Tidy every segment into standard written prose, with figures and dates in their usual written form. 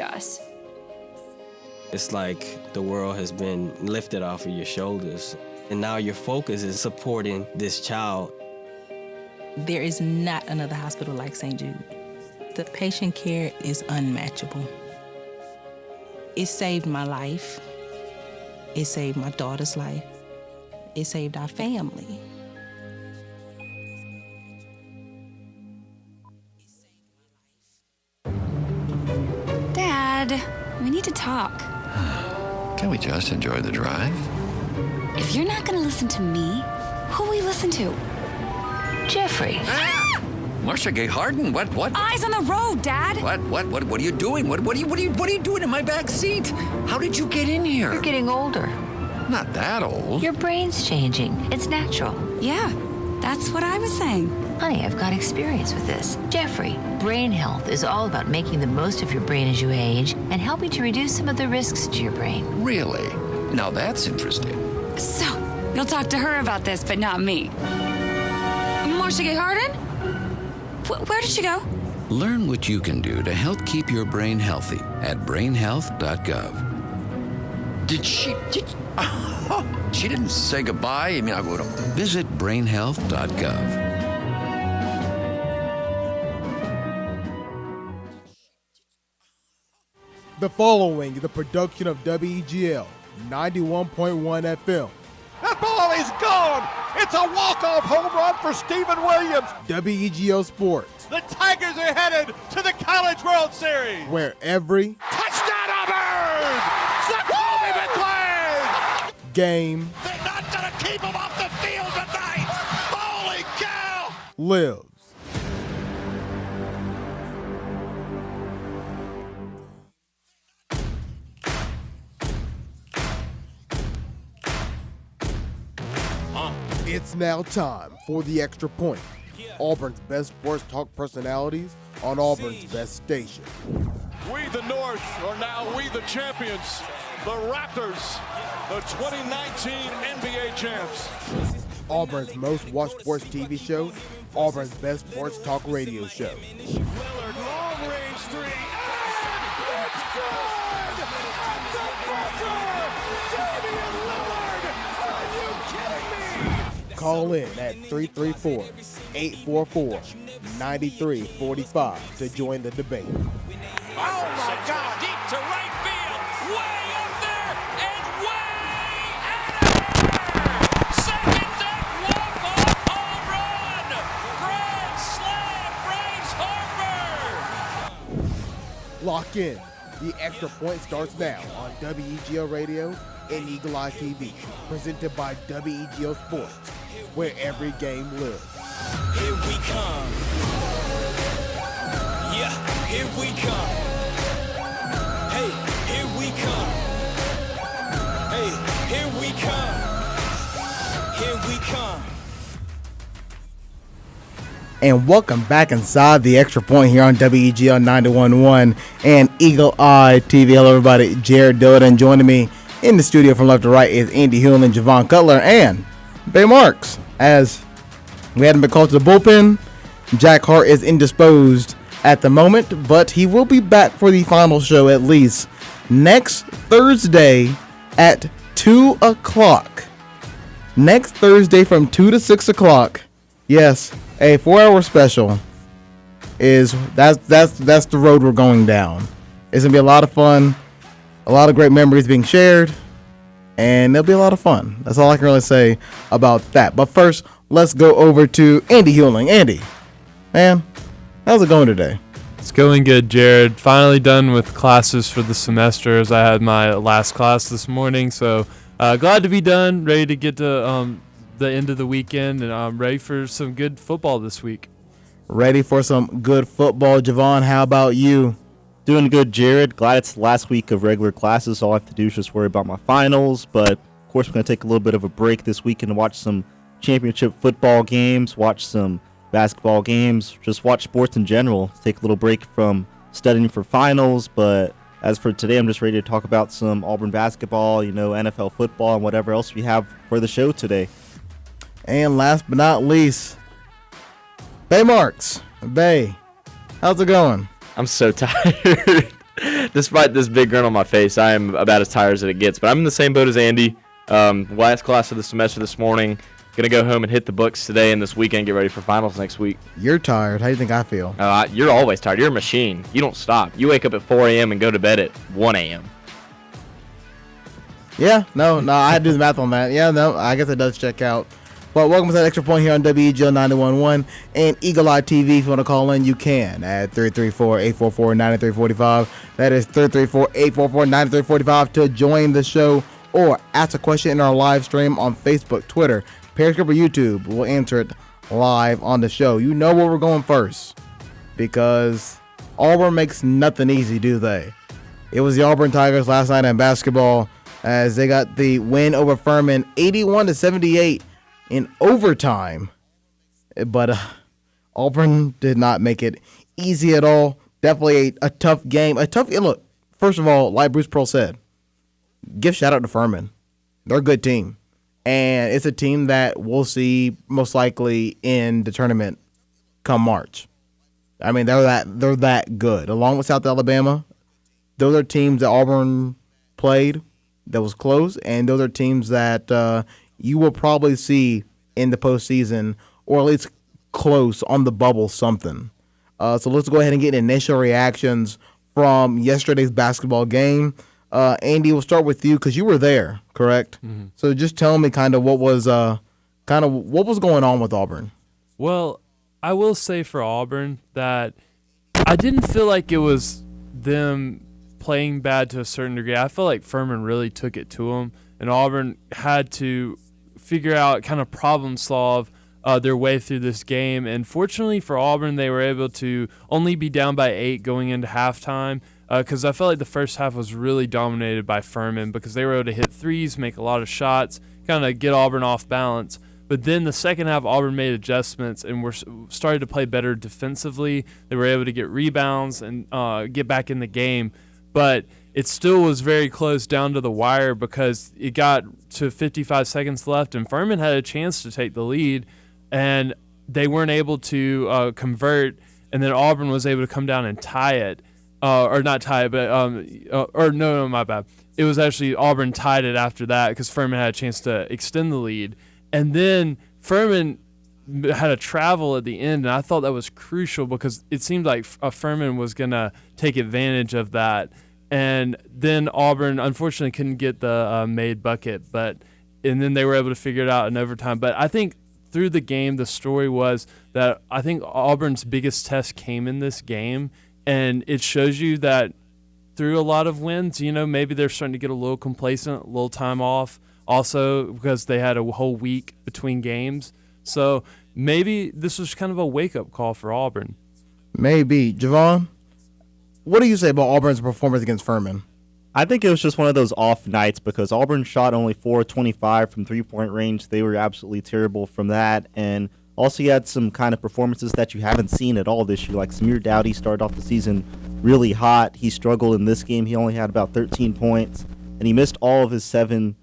us. It's like the world has been lifted off of your shoulders, and now your focus is supporting this child. There is not another hospital like St. Jude. The patient care is unmatchable. It saved my life. It saved my daughter's life. It saved our family. Dad, we need to talk. Can we just enjoy the drive? If you're not going to listen to me, who will we listen to? Jeffrey. Marcia Gay Harden, what? Eyes on the road, Dad. What are you doing? What are you doing in my back seat? How did you get in here? You're getting older. Not that old. Your brain's changing. It's natural. Yeah, that's what I was saying. Honey, I've got experience with this. Jeffrey, brain health is all about making the most of your brain as you age and helping to reduce some of the risks to your brain. Really? Now that's interesting. So, you'll talk to her about this, but not me. Marcia Gay Harden? Where did she go? Learn what you can do to help keep your brain healthy at brainhealth.gov. She didn't say goodbye? I mean, I would have. Visit brainhealth.gov. The following is a production of WEGL 91.1 FM. That ball is gone! It's a walk-off home run for Stephen Williams! WEGL Sports, The Tigers are headed to the College World Series! where every Touchdown Auburn! Zakoby McClain! game They're not gonna keep him off the field tonight! Holy cow! lives. It's now time for the Extra Point. Auburn's best sports talk personalities on Auburn's best station. We the North are now we the champions. The Raptors, the 2019 NBA champs. Auburn's most watched sports TV show, Auburn's best sports talk radio show. Lillard, long range three, and it's good! At the buzzer! Damian Lillard! Are you kidding me? Call in at 334-844-9345 to join the debate. Oh my God! Deep to right field, way up there and way out of here! Second deck walk-off home run! Grand slam, Bryce Harper! Lock in. The Extra Point starts now on WEGL Radio and Eagle Eye TV, presented by WEGL Sports, where every game lives. Here we come. Yeah, here we come. Hey, here we come. Hey, here we come. Here we come. And welcome back inside the Extra Point here on WEGL 91.1 and Eagle Eye TV. Hello, everybody. Jared Dillon joining me in the studio from left to right is Andy Hewlin, Javon Cutler, and Bay Marks. As we hadn't been called to the bullpen, Jack Hart is indisposed at the moment, but he will be back for the final show at least next Thursday at 2 o'clock. Next Thursday from 2 to 6 o'clock. Yes, a 4-hour special is that's the road we're going down. It's gonna be a lot of fun, a lot of great memories being shared, and it'll be a lot of fun. That's all I can really say about that. But first, let's go over to Andy Hewling. Andy, man, how's it going today? It's going good, Jared. Finally done with classes for the semester, as I had my last class this morning. So glad to be done, ready to get to the end of the weekend, and I'm ready for some good football this week. Ready for some good football. Javon, how about you? Doing good, Jared. Glad it's the last week of regular classes. All I have to do is just worry about my finals. But, of course, we're going to take a little bit of a break this weekend to watch some championship football games, watch some basketball games, just watch sports in general. Take a little break from studying for finals. But as for today, I'm just ready to talk about some Auburn basketball, NFL football, and whatever else we have for the show today. And last but not least, Bay Marks. Bay, how's it going? I'm so tired. Despite this big grin on my face, I am about as tired as it gets. But I'm in the same boat as Andy. Last class of the semester this morning. Gonna go home and hit the books today and this weekend. Get ready for finals next week. You're tired. How do you think I feel? You're always tired. You're a machine. You don't stop. You wake up at 4 a.m. and go to bed at 1 a.m. Yeah, no, I had to do the math on that. Yeah, no, I guess it does check out. But welcome to that Extra Point here on WEGL 91.1 and Eagle Eye TV. If you want to call in, you can at 334-844-9345. That is 334-844-9345 to join the show or ask a question in our live stream on Facebook, Twitter, Periscope, or YouTube. We'll answer it live on the show. You know where we're going first because Auburn makes nothing easy, do they? It was the Auburn Tigers last night in basketball as they got the win over Furman 81-78 in overtime. But Auburn did not make it easy at all. Definitely a tough game. Look, first of all, like Bruce Pearl said, give shout out to Furman. They're a good team. And it's a team that we'll see most likely in the tournament come March. I mean, they're that good. Along with South Alabama, those are teams that Auburn played that was close, and those are teams that you will probably see in the postseason, or at least close on the bubble something. So let's go ahead and get initial reactions from yesterday's basketball game. Andy, we'll start with you because you were there, correct? Mm-hmm. So just tell me kind of what was going on with Auburn. Well, I will say for Auburn that I didn't feel like it was them playing bad to a certain degree. I felt like Furman really took it to them, and Auburn had to figure out, kind of problem solve their way through this game. And fortunately for Auburn, they were able to only be down by 8 going into halftime. Because I felt like the first half was really dominated by Furman because they were able to hit threes, make a lot of shots, kind of get Auburn off balance. But then the second half, Auburn made adjustments and started to play better defensively. They were able to get rebounds and get back in the game. But it still was very close down to the wire because it got to 55 seconds left, and Furman had a chance to take the lead, and they weren't able to convert, and then Auburn was able to come down and tie it. Or not tie it, but no, my bad. It was actually Auburn tied it after that because Furman had a chance to extend the lead. And then Furman had a travel at the end, and I thought that was crucial because it seemed like Furman was going to take advantage of that. And then Auburn, unfortunately, couldn't get the made bucket, and then they were able to figure it out in overtime. But I think through the game, the story was that I think Auburn's biggest test came in this game. And it shows you that through a lot of wins, maybe they're starting to get a little complacent, a little time off also because they had a whole week between games. So maybe this was kind of a wake-up call for Auburn. Maybe. Javon, what do you say about Auburn's performance against Furman? I think it was just one of those off nights because Auburn shot only 4-25 from three-point range. They were absolutely terrible from that, and also, you had some kind of performances that you haven't seen at all this year. Like Samir Dowdy started off the season really hot. He struggled in this game. He only had about 13 points, and he missed all of his 7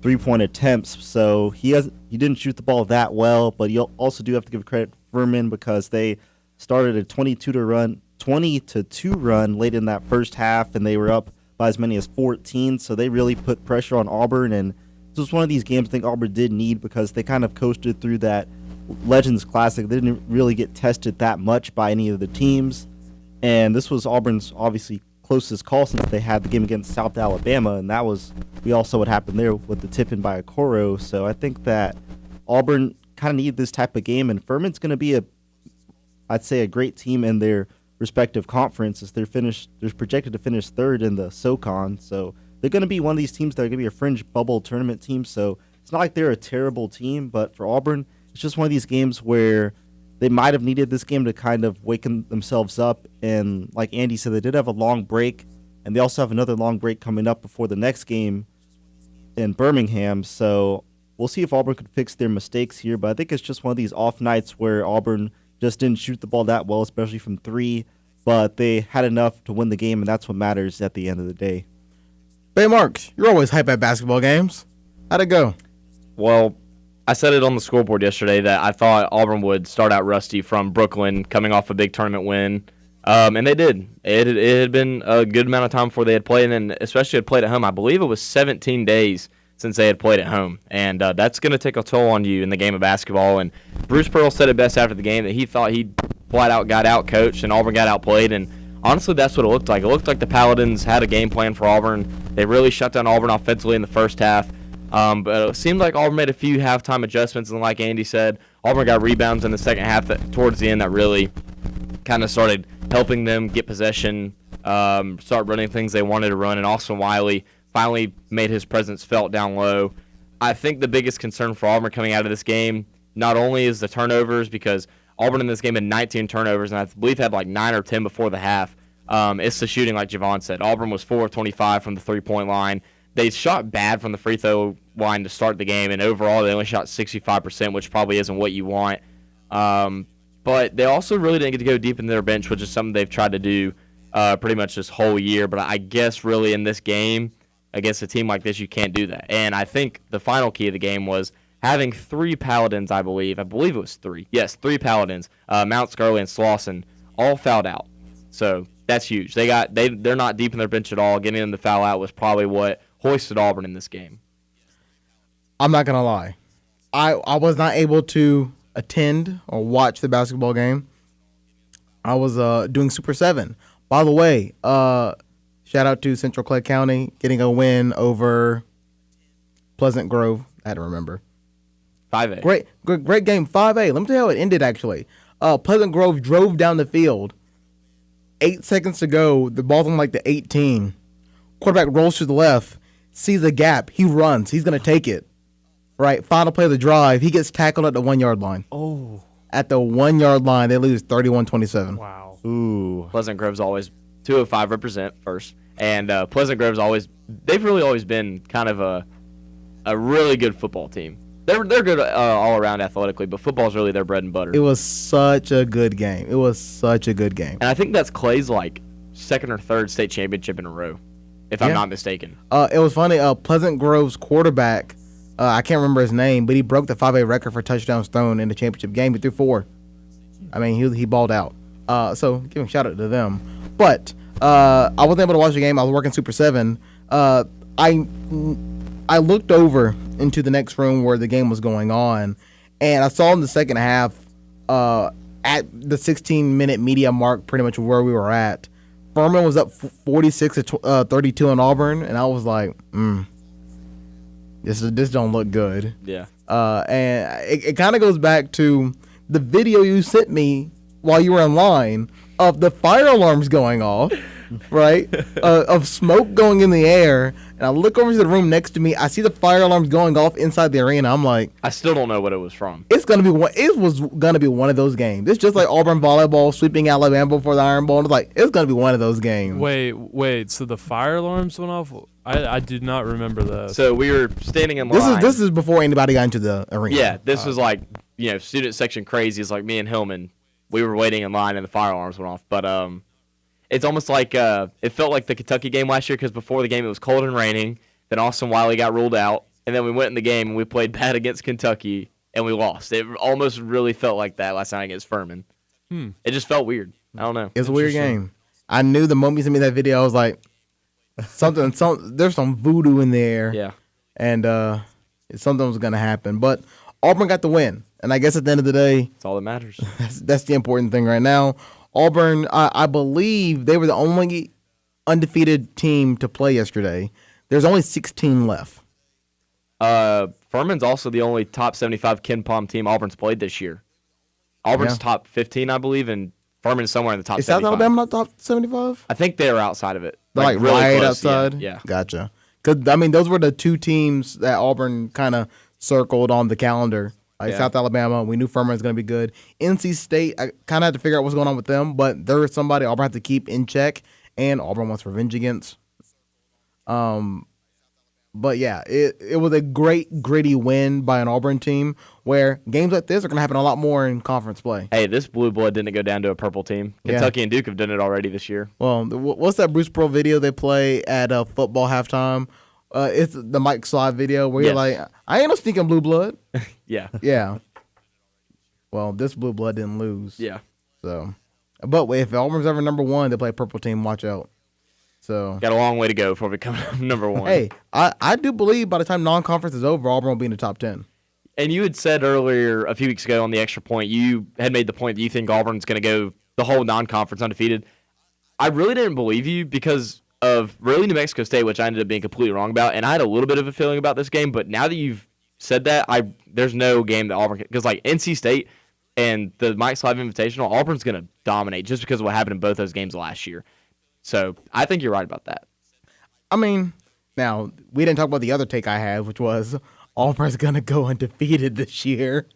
three-point attempts. So he didn't shoot the ball that well, but you also do have to give credit to Furman because they started a 20-2 run late in that first half, and they were up by as many as 14. So they really put pressure on Auburn, and this was one of these games I think Auburn did need because they kind of coasted through that Legends Classic. They didn't really get tested that much by any of the teams, and this was Auburn's obviously closest call since they had the game against South Alabama, and we all saw what happened there with the tip-in by Okoro. So I think that Auburn kind of needed this type of game, and Furman's going to be I'd say a great team in their respective conferences. They're projected to finish third in the SoCon, so they're going to be one of these teams that are going to be a fringe bubble tournament team. So it's not like they're a terrible team, but for Auburn, it's just one of these games where they might have needed this game to kind of waken themselves up. And like Andy said, they did have a long break, and they also have another long break coming up before the next game in Birmingham. So we'll see if Auburn could fix their mistakes here. But I think it's just one of these off nights where Auburn just didn't shoot the ball that well, especially from 3. But they had enough to win the game, and that's what matters at the end of the day. Bay Marks, you're always hype at basketball games. How'd it go? Well, I said it on the scoreboard yesterday that I thought Auburn would start out rusty from Brooklyn, coming off a big tournament win, And they did. It had been a good amount of time before they had played, and especially had played at home. I believe it was 17 days since they had played at home, and that's going to take a toll on you in the game of basketball. And Bruce Pearl said it best after the game that he thought he flat out got out-coached and Auburn got outplayed, and honestly, that's what it looked like. It looked like the Paladins had a game plan for Auburn. They really shut down Auburn offensively in the first half, but it seemed like Auburn made a few halftime adjustments, and like Andy said, Auburn got rebounds in the second half towards the end that really kind of started helping them get possession, start running things they wanted to run, and Austin Wiley finally made his presence felt down low. I think the biggest concern for Auburn coming out of this game not only is the turnovers, because Auburn in this game had 19 turnovers, and I believe had like 9 or 10 before the half. It's the shooting, like Javon said. Auburn was 4 of 25 from the three-point line. They shot bad from the free throw line to start the game, and overall they only shot 65%, which probably isn't what you want. But they also really didn't get to go deep in their bench, which is something they've tried to do pretty much this whole year. But I guess really in this game, against a team like this, you can't do that. And I think the final key of the game was having 3 Paladins, I believe it was 3. Yes, 3 Paladins, Mount Scully and Slauson, all fouled out. So that's huge. They're not deep in their bench at all. Getting them to foul out was probably what hoisted Auburn in this game. I'm not going to lie. I was not able to attend or watch the basketball game. I was doing Super 7. By the way, shout out to Central Clay County getting a win over Pleasant Grove. I had to remember. 5A. Great game. 5A. Let me tell you how it ended, actually. Pleasant Grove drove down the field. 8 seconds to go. The ball's on like the 18. Quarterback rolls to the left, sees a gap. He runs. He's going to take it. Right. Final play of the drive. He gets tackled at the 1-yard line. Oh. At the 1-yard line, they lose 31-27. Wow. Ooh. Pleasant Grove's always 2 of 5 represent first. And Pleasant Grove's they've really always been kind of a really good football team. They're good all around athletically, but football's really their bread and butter. It was such a good game. And I think that's Clay's like second or third state championship in a row, if I'm not mistaken. It was funny. Pleasant Grove's quarterback, I can't remember his name, but he broke the 5A record for touchdowns thrown in the championship game. He threw 4. I mean, he balled out. So give him a shout out to them. But I wasn't able to watch the game. I was working Super 7. I looked over into the next room where the game was going on, and I saw in the second half, at the 16-minute media mark, pretty much where we were at, Furman was up 46-32 on Auburn, and I was like, this don't look good. Yeah. And it kind of goes back to the video you sent me while you were in line of the fire alarms going off, right? Of smoke going in the air. And I look over to the room next to me. I see the fire alarms going off inside the arena. I'm like, I still don't know what it was from. It was gonna be one of those games. It's just like Auburn volleyball sweeping Alabama for the Iron Bowl. It's gonna be one of those games. Wait. So the fire alarms went off? I did not remember that. So we were standing in line. This is before anybody got into the arena. Yeah, this was like student section crazy. It's like me and Hillman. We were waiting in line and the fire alarms went off. But it's almost like it felt like the Kentucky game last year, because before the game it was cold and raining. Then Austin Wiley got ruled out, and then we went in the game and we played bad against Kentucky and we lost. It almost really felt like that last night against Furman. It just felt weird. I don't know. It's a weird game. I knew the moment you sent me that video, I was like, there's some voodoo in there. Yeah. And something was gonna happen. But Auburn got the win, and I guess at the end of the day, that's all that matters. That's the important thing right now. Auburn, I believe they were the only undefeated team to play yesterday. There's only 16 left. Furman's also the only top 75 Ken Palm team Auburn's played this year. Auburn's top 15, I believe, and Furman's somewhere in the top 75. Is South Alabama not top 75? I think they're outside of it. Like really right close, outside? Yeah. Gotcha. Because, I mean, those were the 2 teams that Auburn kind of circled on the calendar. South Alabama, we knew Furman was going to be good. NC State, I kind of had to figure out what's going on with them, but they're somebody Auburn had to keep in check, and Auburn wants revenge against. But yeah, it was a great, gritty win by an Auburn team where games like this are going to happen a lot more in conference play. Hey, this blue blood didn't go down to a purple team. Kentucky and Duke have done it already this year. Well, what's that Bruce Pearl video they play at football halftime? It's the Mike Slide video where you're like, I ain't no sneaking blue blood. Yeah. Yeah. Well, this blue blood didn't lose. Yeah. So But if Auburn's ever number one, they play a purple team. Watch out. So got a long way to go before we become number one. Hey, I do believe by the time non-conference is over, Auburn will be in the top 10. And you had said earlier a few weeks ago on the Extra Point, you had made the point that you think Auburn's going to go the whole non-conference undefeated. I really didn't believe you because of really New Mexico State, which I ended up being completely wrong about. And I had a little bit of a feeling about this game, but now that you've said that, there's no game that Auburn – because like NC State and the Mike Slav Invitational, Auburn's going to dominate just because of what happened in both those games last year. So I think you're right about that. I mean, now, we didn't talk about the other take I had, which was Auburn's going to go undefeated this year.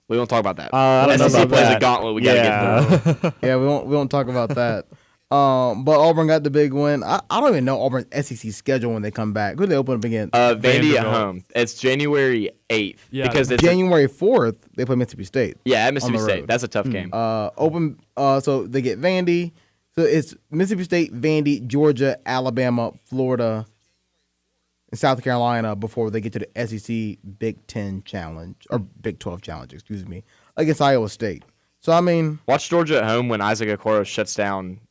We won't talk about that. I don't know SEC about plays that. a gauntlet we got to get through. Yeah, we won't talk about that. But Auburn got the big win. I don't even know Auburn's SEC schedule when they come back. Who do they open up against? Vandy at home. It's January 8th. Yeah. Because it's January 4th, they play Mississippi State. at Mississippi the State. road. That's a tough game. So they get Vandy. So it's Mississippi State, Vandy, Georgia, Alabama, Florida, and South Carolina before they get to the SEC Big 10 Challenge, or Big 12 Challenge, excuse me, against Iowa State. So, I mean, Watch Georgia at home when Isaac Okoro shuts down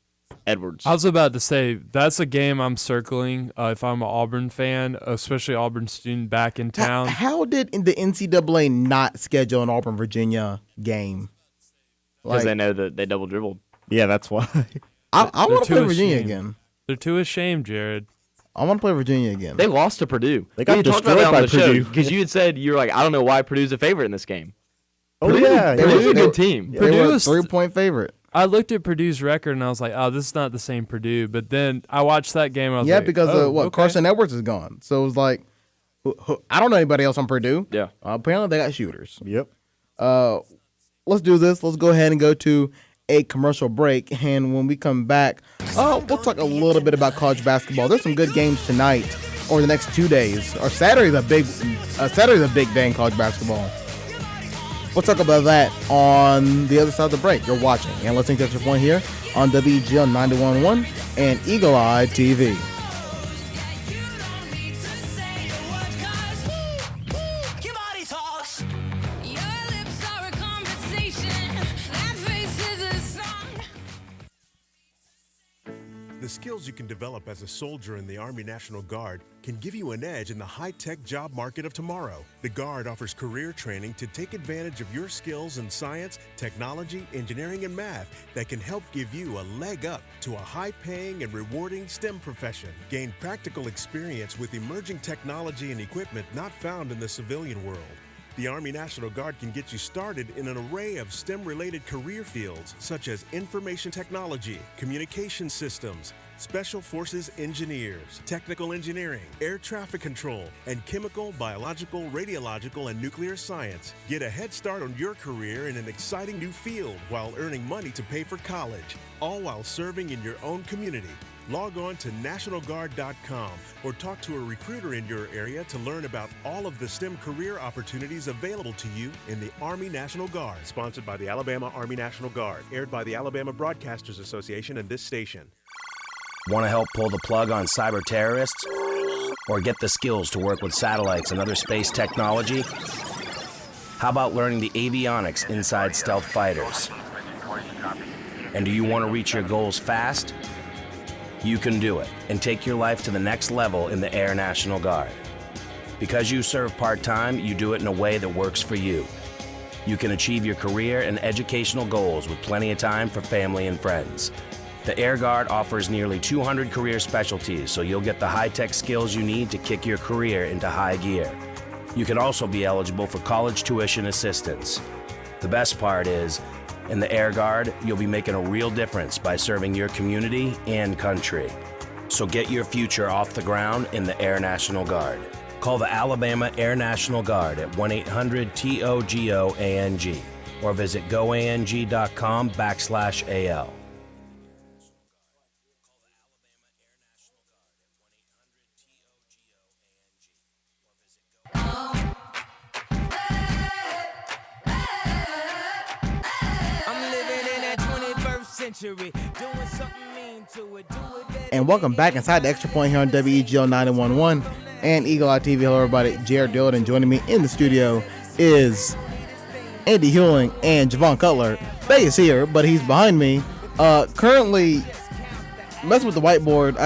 Edwards. I was about to say, that's a game I'm circling if I'm an Auburn fan, especially Auburn student back in town. how did the NCAA not schedule an Auburn-Virginia game? Because they know that they double dribbled. Yeah, that's why. I want to too play Virginia ashamed. again. They're too ashamed, Jared. I want to play Virginia again. They lost to Purdue. They got we talked destroyed about that by on the show Purdue. because you had said you were like, I don't know why Purdue's a favorite in this game. Oh, Purdue, yeah. Purdue's yeah. a good team. They Purdue were a is- 3-point favorite. I looked at Purdue's record and I was like, oh, this is not the same Purdue. But then I watched that game and I was Yeah, like, because okay. Carson Edwards is gone. So it was like, I don't know anybody else on Purdue. Yeah. Apparently they got shooters. Yep. Let's do this. Let's go ahead and go to a commercial break. And when we come back, we'll talk a little bit about college basketball. There's some good games tonight or the next 2 days. Or Saturday's a big day in college basketball. We'll talk about that on the other side of the break. You're watching and listening to Extra Point here on WGL 91.1 and Eagle Eye TV. The skills you can develop as a soldier in the Army National Guard can give you an edge in the high-tech job market of tomorrow. The Guard offers career training to take advantage of your skills in science, technology, engineering, and math that can help give you a leg up to a high-paying and rewarding STEM profession. Gain practical experience with emerging technology and equipment not found in the civilian world. The Army National Guard can get you started in an array of STEM-related career fields such as information technology, communication systems, special forces engineers, technical engineering, air traffic control, and chemical, biological, radiological, and nuclear science. Get a head start on your career in an exciting new field while earning money to pay for college, all while serving in your own community. Log on to NationalGuard.com or talk to a recruiter in your area to learn about all of the STEM career opportunities available to you in the Army National Guard. Sponsored by the Alabama Army National Guard. Aired by the Alabama Broadcasters Association and this station. Want to help pull the plug on cyber terrorists? Or get the skills to work with satellites and other space technology? How about learning the avionics inside stealth fighters? And do you want to reach your goals fast? You can do it and take your life to the next level in the Air National Guard. Because you serve part-time, you do it in a way that works for you. You can achieve your career and educational goals with plenty of time for family and friends. The Air Guard offers nearly 200 career specialties, so you'll get the high-tech skills you need to kick your career into high gear. You can also be eligible for college tuition assistance. The best part is, in the Air Guard, you'll be making a real difference by serving your community and country. So get your future off the ground in the Air National Guard. Call the Alabama Air National Guard at 1-800-TOGO-ANG or visit goang.com/AL. And welcome back inside the Extra Point here on WEGL 91.1 and Eagle Eye TV. Hello, everybody. Jared Dillard, and joining me in the studio is Andy Hewling and Javon Cutler. Bay is here, but he's behind me. Currently, messing with the whiteboard.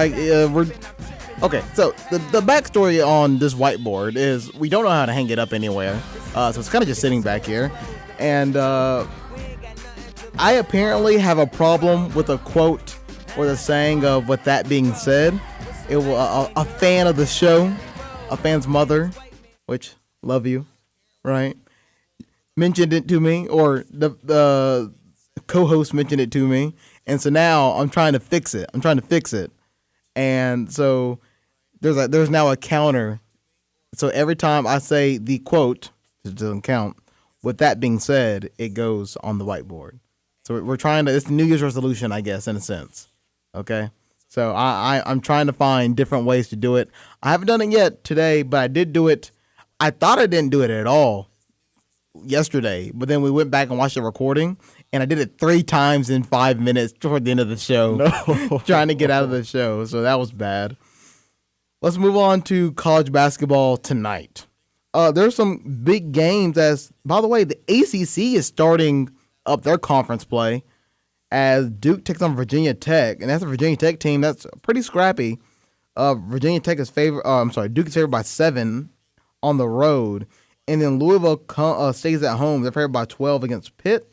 Okay. So the backstory on this whiteboard is we don't know how to hang it up anywhere. So it's kind of just sitting back here, and I apparently have a problem with a quote or the saying of with that being said. It was a fan of the show, a fan's mother, which love you, right? Mentioned it to me, or the co-host mentioned it to me, and so now I'm trying to fix it. And so there's now a counter. So every time I say the quote, it doesn't count. With that being said, it goes on the whiteboard. So we're trying to. It's a New Year's resolution, I guess, in a sense. Okay. So I'm trying to find different ways to do it. I haven't done it yet today, but I did do it. I thought I didn't do it at all yesterday, but then we went back and watched the recording, and I did it 3 times in 5 minutes toward the end of the show. No. Trying to get out of the show, so that was bad. Let's move on to college basketball tonight. There's some big games. As by the way, the ACC is starting up their conference play as Duke takes on Virginia Tech, and that's a Virginia Tech team that's pretty scrappy. Virginia Tech is Duke is favored by 7 on the road, and then Louisville stays at home. They're favored by 12 against Pitt,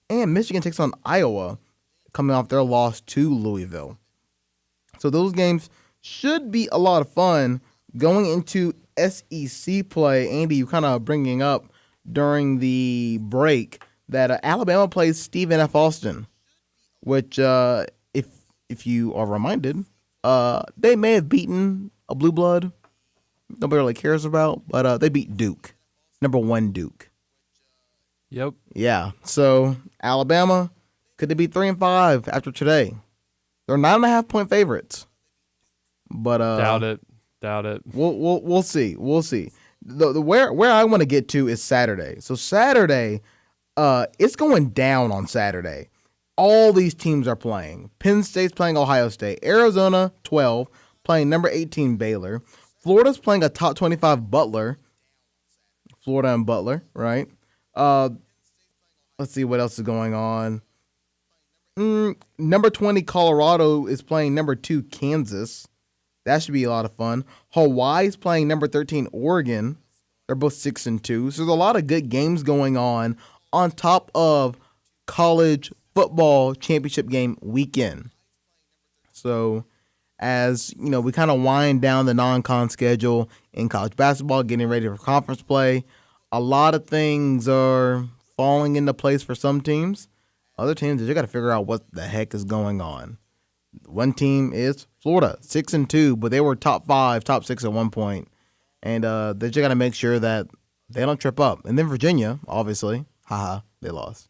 and Michigan takes on Iowa, coming off their loss to Louisville. So those games should be a lot of fun. Going into SEC play, Andy, you kind of bringing up during the break that Alabama plays Stephen F. Austin, which, if you are reminded, they may have beaten a blue blood nobody really cares about, but they beat Duke, number 1 Duke. Yep. Yeah. So Alabama, could they be 3-5 after today? They're 9.5-point favorites, but doubt it. We'll see. Where I want to get to is Saturday. So Saturday, it's going down on Saturday. All these teams are playing. Penn State's playing Ohio State. Arizona, 12, playing number 18 Baylor. Florida's playing a top 25 Butler. Florida and Butler, right? Let's see what else is going on. Number 20 Colorado is playing number 2 Kansas. That should be a lot of fun. Hawaii's playing number 13 Oregon. They're both 6-2. So there's a lot of good games going on top of college football championship game weekend. So as you know, we kind of wind down the non-con schedule in college basketball, getting ready for conference play. A lot of things are falling into place for some teams. Other teams, they got to figure out what the heck is going on. One team is Florida, 6-2, but they were top 5, top 6 at one point. And they just got to make sure that they don't trip up. And then Virginia, obviously, they lost.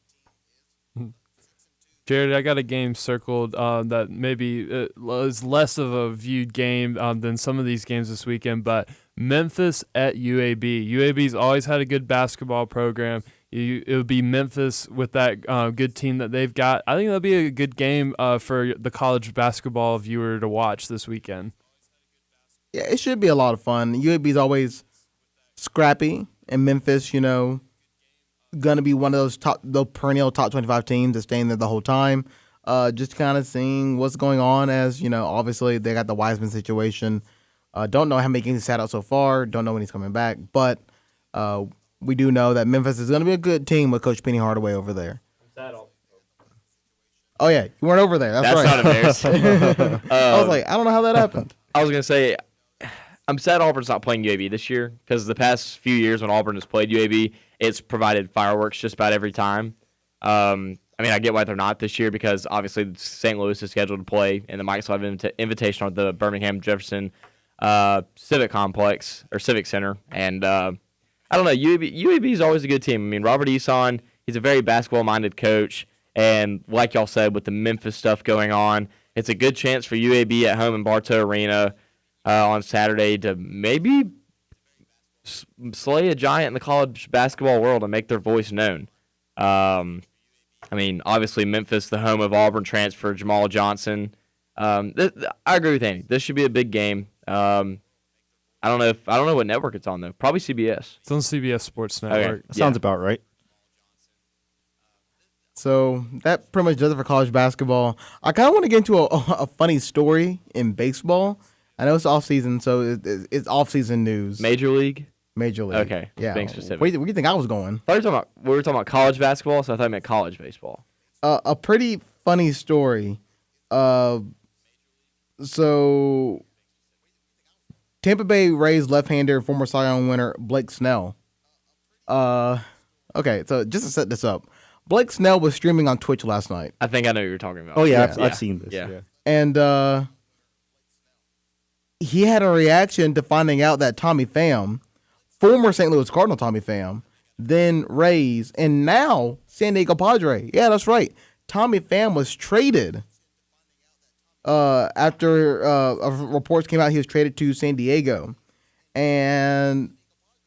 Jared, I got a game circled that maybe is less of a viewed game than some of these games this weekend, but Memphis at UAB. UAB's always had a good basketball program. It would be Memphis with that good team that they've got. I think that'll be a good game for the college basketball viewer to watch this weekend. Yeah, it should be a lot of fun. UAB's always scrappy, and Memphis, going to be one of those perennial top 25 teams that's staying there the whole time. Just kind of seeing what's going on as, obviously they got the Wiseman situation. Don't know how many games he's had out so far. Don't know when he's coming back. But we do know that Memphis is going to be a good team with Coach Penny Hardaway over there. Oh, yeah. You weren't over there. That's right. Not embarrassing. I was like, I don't know how that happened. I was going to say, I'm sad Auburn's not playing UAB this year because the past few years when Auburn has played UAB, it's provided fireworks just about every time. I get why they're not this year because obviously St. Louis is scheduled to play in the Mike Sullivan Invitational at the Birmingham Jefferson Civic Complex or Civic Center. And I don't know, UAB is always a good team. Robert Eason, he's a very basketball-minded coach. And like y'all said, with the Memphis stuff going on, it's a good chance for UAB at home in Bartow Arena on Saturday to maybe slay a giant in the college basketball world and make their voice known. Obviously Memphis, the home of Auburn transfer Jamal Johnson. I agree with Andy. This should be a big game. I don't know what network it's on though. Probably CBS. It's on CBS Sports Network. Okay. Sounds about right. So that pretty much does it for college basketball. I kind of want to get into a funny story in baseball. I know it's off season, so it's off season news. Major League? Major League. Okay. Yeah. Being specific. Where do you think I was going? We were talking about college basketball, so I thought you meant college baseball. A pretty funny story. So Tampa Bay Rays left-hander and former Cy Young winner Blake Snell. Okay, so just to set this up, Blake Snell was streaming on Twitch last night. I think I know what you're talking about. Oh, yeah. I've seen this. Yeah. And he had a reaction to finding out that Tommy Pham, former St. Louis Cardinal Tommy Pham, then Rays, and now San Diego Padre. Yeah, that's right. Tommy Pham was traded after reports came out he was traded to San Diego. And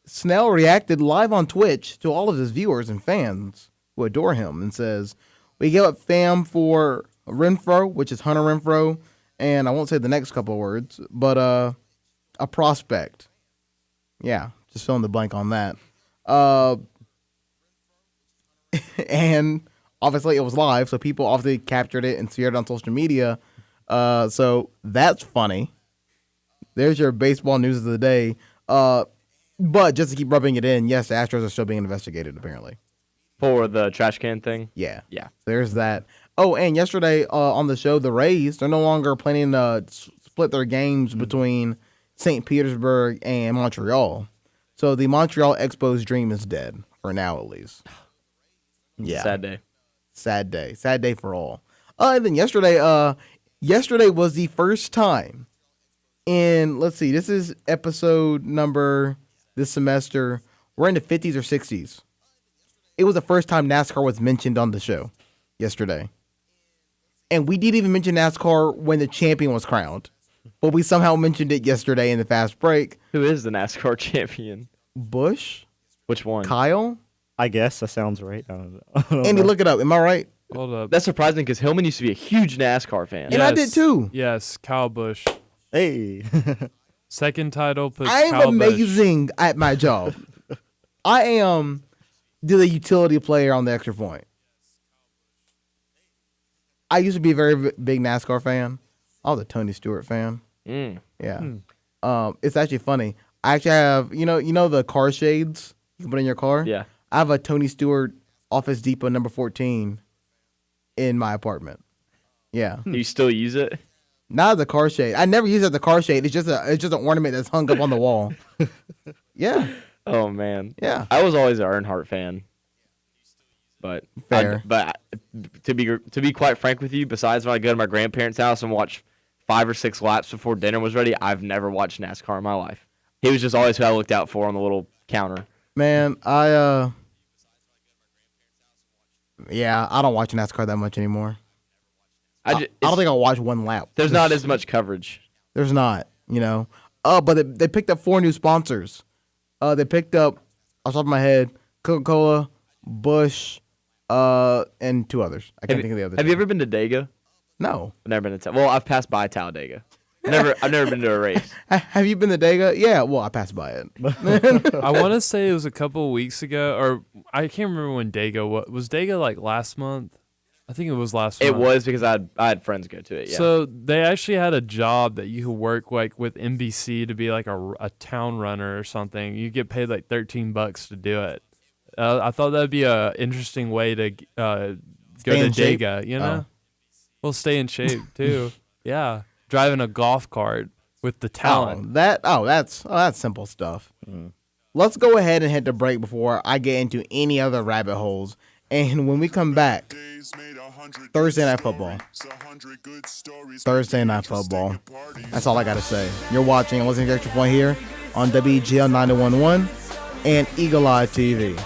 Snell reacted live on Twitch to all of his viewers and fans who adore him and says, "We gave up Pham for Renfro," which is Hunter Renfro, and I won't say the next couple of words, but a prospect. Yeah, just fill in the blank on that. And obviously it was live, so people obviously captured it and shared it on social media. So that's funny. There's your baseball news of the day. But just to keep rubbing it in, yes, the Astros are still being investigated, apparently. For the trash can thing? Yeah. Yeah. There's that. Oh, and yesterday on the show, the Rays, they're no longer planning to split their games between St. Petersburg and Montreal. So the Montreal Expos dream is dead, for now at least. Yeah. Sad day. Sad day. Sad day for all. And then yesterday was the first time in, let's see, this is episode number this semester. We're in the 50s or 60s. It was the first time NASCAR was mentioned on the show yesterday. And we didn't even mention NASCAR when the champion was crowned. But we somehow mentioned it yesterday in the fast break. Who is the NASCAR champion? Busch? Which one? Kyle? I guess that sounds right. I don't know. Andy, look it up. Am I right? Hold up. That's surprising because Hillman used to be a huge NASCAR fan. And I did too. Yes, Kyle Busch. Hey. Second title puts I'm Kyle amazing at my job. I am the utility player on the Extra Point. I used to be a very big NASCAR fan. I was a Tony Stewart fan. Yeah. It's actually funny. I actually have, you know the car shades you can put in your car? Yeah. I have a Tony Stewart Office Depot number 14 in my apartment. Yeah. Do you still use it? Not as a car shade. I never use it as a car shade. It's just an ornament that's hung up on the wall. Yeah. Oh man. Yeah. I was always an Earnhardt fan. But fair. To be quite frank with you, besides when I go to my grandparents' house and watch 5 or 6 laps before dinner was ready, I've never watched NASCAR in my life. He was just always who I looked out for on the little counter. Man, I don't watch NASCAR that much anymore. I don't think I'll watch one lap. There's not as much coverage. There's not, but they picked up 4 new sponsors. They picked up, off the top of my head, Coca-Cola, Busch, and 2 others. I can't think of the others. Have you ever been to Dega? No. I've never been to. Well, I've passed by Talladega. I've never been to a race. Have you been to Dega? Yeah. Well, I passed by it. I want to say it was a couple of weeks ago, or I can't remember when Dega was. Dega like last month? I think it was last month. It was because I had friends go to it. Yeah. So they actually had a job that you could work like with NBC to be like a town runner or something. You get paid like $13 to do it. I thought that'd be a interesting way to go to Dega. Oh. Well, stay in shape too. Yeah, driving a golf cart with the talent. That's simple stuff. Let's go ahead and hit the break before I get into any other rabbit holes. And when we come back, Thursday Night Football. Thursday Night Football. That's all I got to say. You're watching and listening to Extra Point here on WGL 911 and Eagle Eye TV.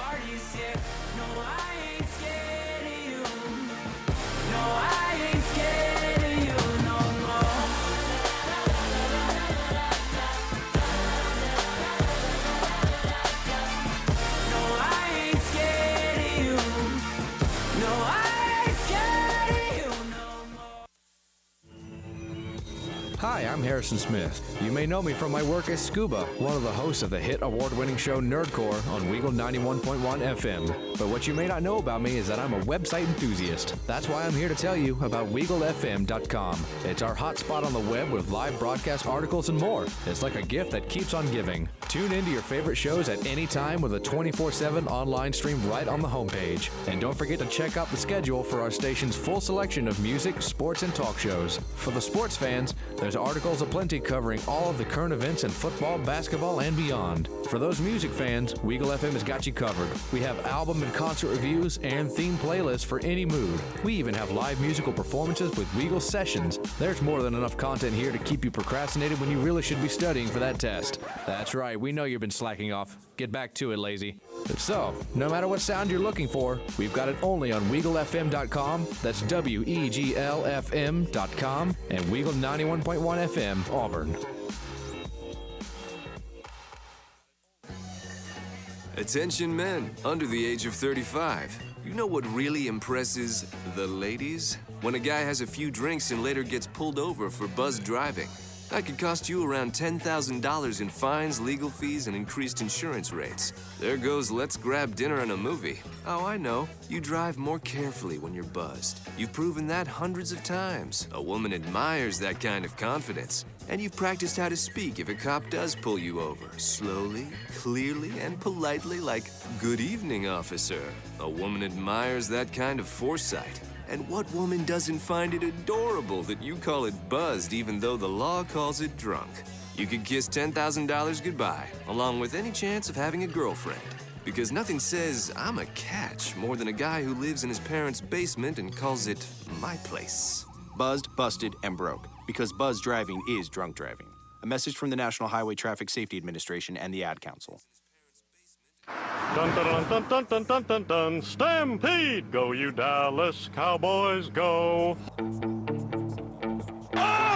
Hi, I'm Harrison Smith. You may know me from my work as Scuba, one of the hosts of the hit award-winning show Nerdcore on Weagle 91.1 FM. But what you may not know about me is that I'm a website enthusiast. That's why I'm here to tell you about WeagleFM.com. It's our hotspot on the web with live broadcast articles and more. It's like a gift that keeps on giving. Tune into your favorite shows at any time with a 24/7 online stream right on the homepage. And don't forget to check out the schedule for our station's full selection of music, sports, and talk shows. For the sports fans, there's articles aplenty covering all of the current events in football, basketball, and beyond. For those music fans, Weagle FM has got you covered. We have album and concert reviews and theme playlists for any mood. We even have live musical performances with Weagle Sessions. There's more than enough content here to keep you procrastinated when you really should be studying for that test. That's right, we know you've been slacking off. Get back to it, lazy. So, no matter what sound you're looking for, we've got it only on WeagleFM.com. That's WeaglFM.com and Weagle 91.1 FM, Auburn. Attention men under the age of 35. You know what really impresses the ladies? When a guy has a few drinks and later gets pulled over for buzzed driving. That could cost you around $10,000 in fines, legal fees, and increased insurance rates. There goes let's grab dinner and a movie. Oh, I know. You drive more carefully when you're buzzed. You've proven that hundreds of times. A woman admires that kind of confidence. And you've practiced how to speak if a cop does pull you over. Slowly, clearly, and politely like, "Good evening, officer." A woman admires that kind of foresight. And what woman doesn't find it adorable that you call it buzzed even though the law calls it drunk? You could kiss $10,000 goodbye, along with any chance of having a girlfriend. Because nothing says, "I'm a catch," more than a guy who lives in his parents' basement and calls it my place. Buzzed, busted, and broke. Because buzz driving is drunk driving. A message from the National Highway Traffic Safety Administration and the Ad Council. Dun dun dun dun dun dun dun dun dun. Stampede! Go you Dallas Cowboys, go! Oh,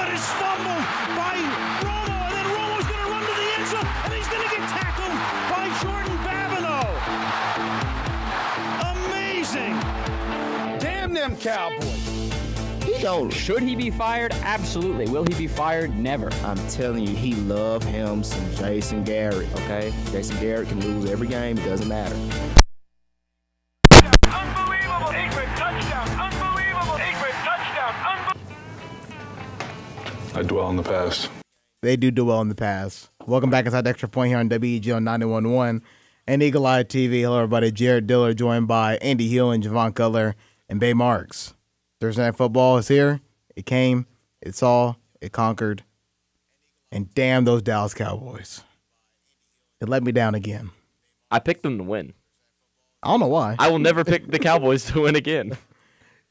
it is fumbled by Romo, and then Romo's going to run to the end zone, and he's going to get tackled by Jordan Babineau. Amazing! Damn them Cowboys! Should he be fired? Absolutely. Will he be fired? Never. I'm telling you, he love him some Jason Garrett, okay? Jason Garrett can lose every game. It doesn't matter. Unbelievable! Aikman, touchdown! Unbelievable! Aikman, touchdown! I dwell in the past. They do dwell in the past. Welcome back inside the Extra Point here on WEG on 91.1 and Eagle Eye TV. Hello, everybody. Jared Diller joined by Andy Hill and Javon Cutler and Bay Marks. Thursday Night Football is here. It came, it saw, it conquered. And damn those Dallas Cowboys. It let me down again. I picked them to win. I don't know why. I will never pick the Cowboys to win again.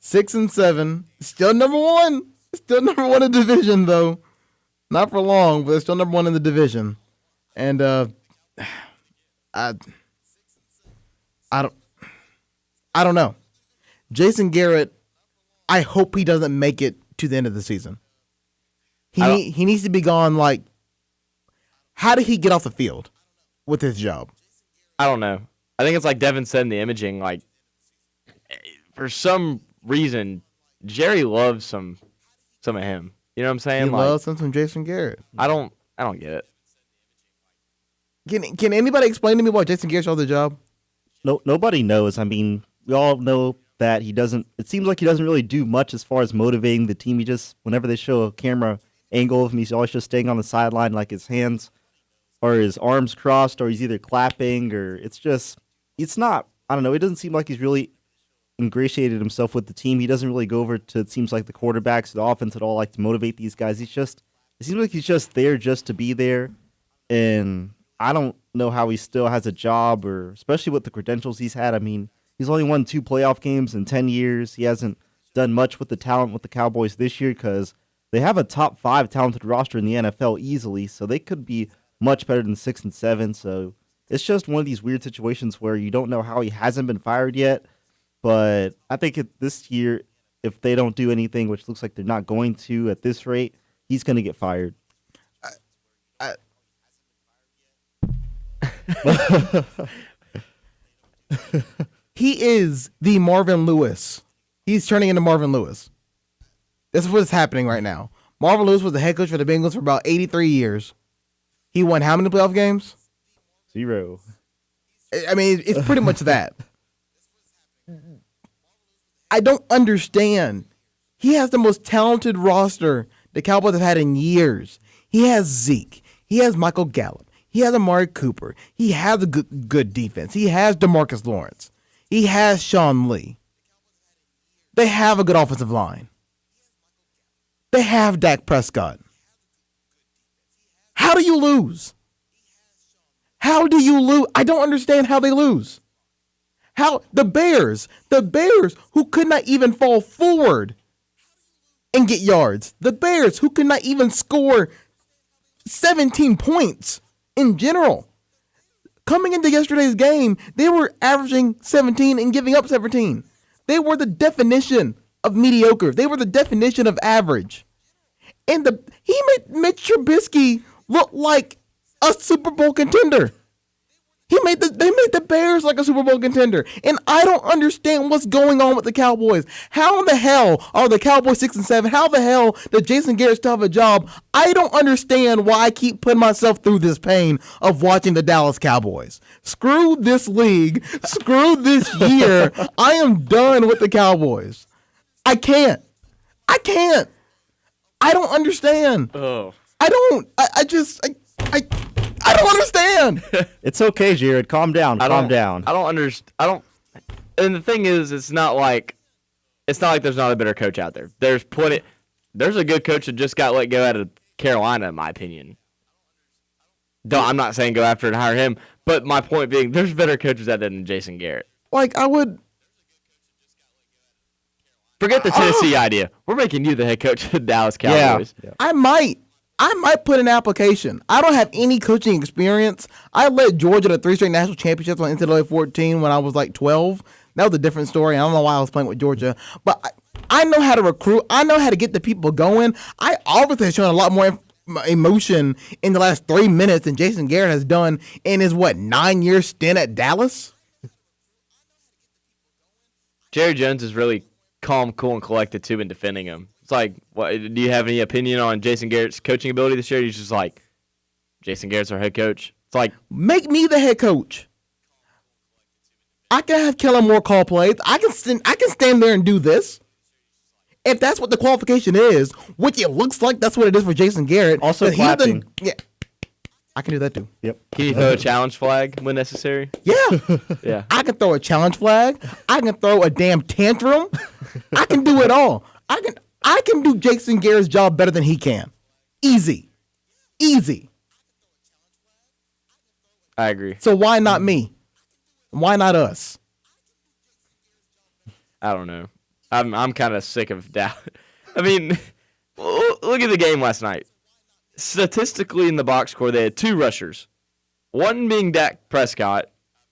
6-7. Still number one. Still number one in the division, though. Not for long, but they're still number one in the division. And I don't know. Jason Garrett, I hope he doesn't make it to the end of the season. He needs to be gone. Like, how did he get off the field with his job? I don't know. I think it's like Devin said in the imaging. Like, for some reason, Jerry loves some of him. You know what I'm saying? He loves some Jason Garrett. I don't get it. Can anybody explain to me why Jason Garrett loves the job? No, nobody knows. I mean, we all know that he doesn't. It seems like he doesn't really do much as far as motivating the team. He just, whenever they show a camera angle of him, he's always just staying on the sideline, like his hands or his arms crossed, or he's either clapping, or it's not. I don't know. It doesn't seem like he's really ingratiated himself with the team. He doesn't really go over to, it seems like, the quarterbacks, the offense at all, like to motivate these guys. It seems like he's just there just to be there, and I don't know how he still has a job, or especially with the credentials he's had. I mean, he's only won 2 playoff games in 10 years. He hasn't done much with the talent with the Cowboys this year because they have a top 5 talented roster in the NFL easily, so they could be much better than 6-7. So it's just one of these weird situations where you don't know how he hasn't been fired yet. But I think this year, if they don't do anything, which looks like they're not going to at this rate, he's going to get fired. He is the Marvin Lewis. He's turning into Marvin Lewis. This is what's happening right now. Marvin Lewis was the head coach for the Bengals for about 83 years. He won how many playoff games? 0. I mean, it's pretty much that. I don't understand. He has the most talented roster the Cowboys have had in years. He has Zeke. He has Michael Gallup. He has Amari Cooper. He has a good defense. He has DeMarcus Lawrence. He has Sean Lee. They have a good offensive line. They have Dak Prescott. How do you lose? How do you lose? I don't understand how they lose. How the Bears who could not even fall forward and get yards. The Bears who could not even score 17 points in general. Coming into yesterday's game, they were averaging 17 and giving up 17. They were the definition of mediocre. They were the definition of average. And he made Mitch Trubisky look like a Super Bowl contender. They made the Bears like a Super Bowl contender. And I don't understand what's going on with the Cowboys. How in the hell are the Cowboys 6-7? How the hell does Jason Garrett still have a job? I don't understand why I keep putting myself through this pain of watching the Dallas Cowboys. Screw this league. Screw this year. I am done with the Cowboys. I can't. I don't understand. Oh. I don't. I don't understand. It's okay, Jared. Calm down. Calm down. I don't understand. And the thing is, it's not like there's not a better coach out there. There's plenty. There's a good coach that just got let go out of Carolina, in my opinion. I'm not saying go after and hire him, but my point being, there's better coaches out there than Jason Garrett. Like, I would. Forget the Tennessee idea. We're making you the head coach of the Dallas Cowboys. Yeah. I might put an application. I don't have any coaching experience. I led Georgia to 3 straight national championships on NCAA 14 when I was like 12. That was a different story. I don't know why I was playing with Georgia. But I know how to recruit. I know how to get the people going. I obviously have shown a lot more emotion in the last 3 minutes than Jason Garrett has done in his, 9-year stint at Dallas? Jerry Jones is really calm, cool, and collected, too, in defending him. It's like, what, do you have any opinion on Jason Garrett's coaching ability this year? He's just like, Jason Garrett's our head coach. It's like, make me the head coach. I can have Kellen Moore call plays. I can stand there and do this. If that's what the qualification is, which it looks like that's what it is for Jason Garrett. Also clapping. Yeah, I can do that too. Yep. Can you throw a challenge flag when necessary? Yeah. Yeah. I can throw a challenge flag. I can throw a damn tantrum. I can do it all. I can do Jason Garrett's job better than he can. Easy. I agree. So why not me? Why not us? I don't know. I'm kind of sick of doubt. I mean, look at the game last night. Statistically, in the box score, they had 2 rushers. One being Dak Prescott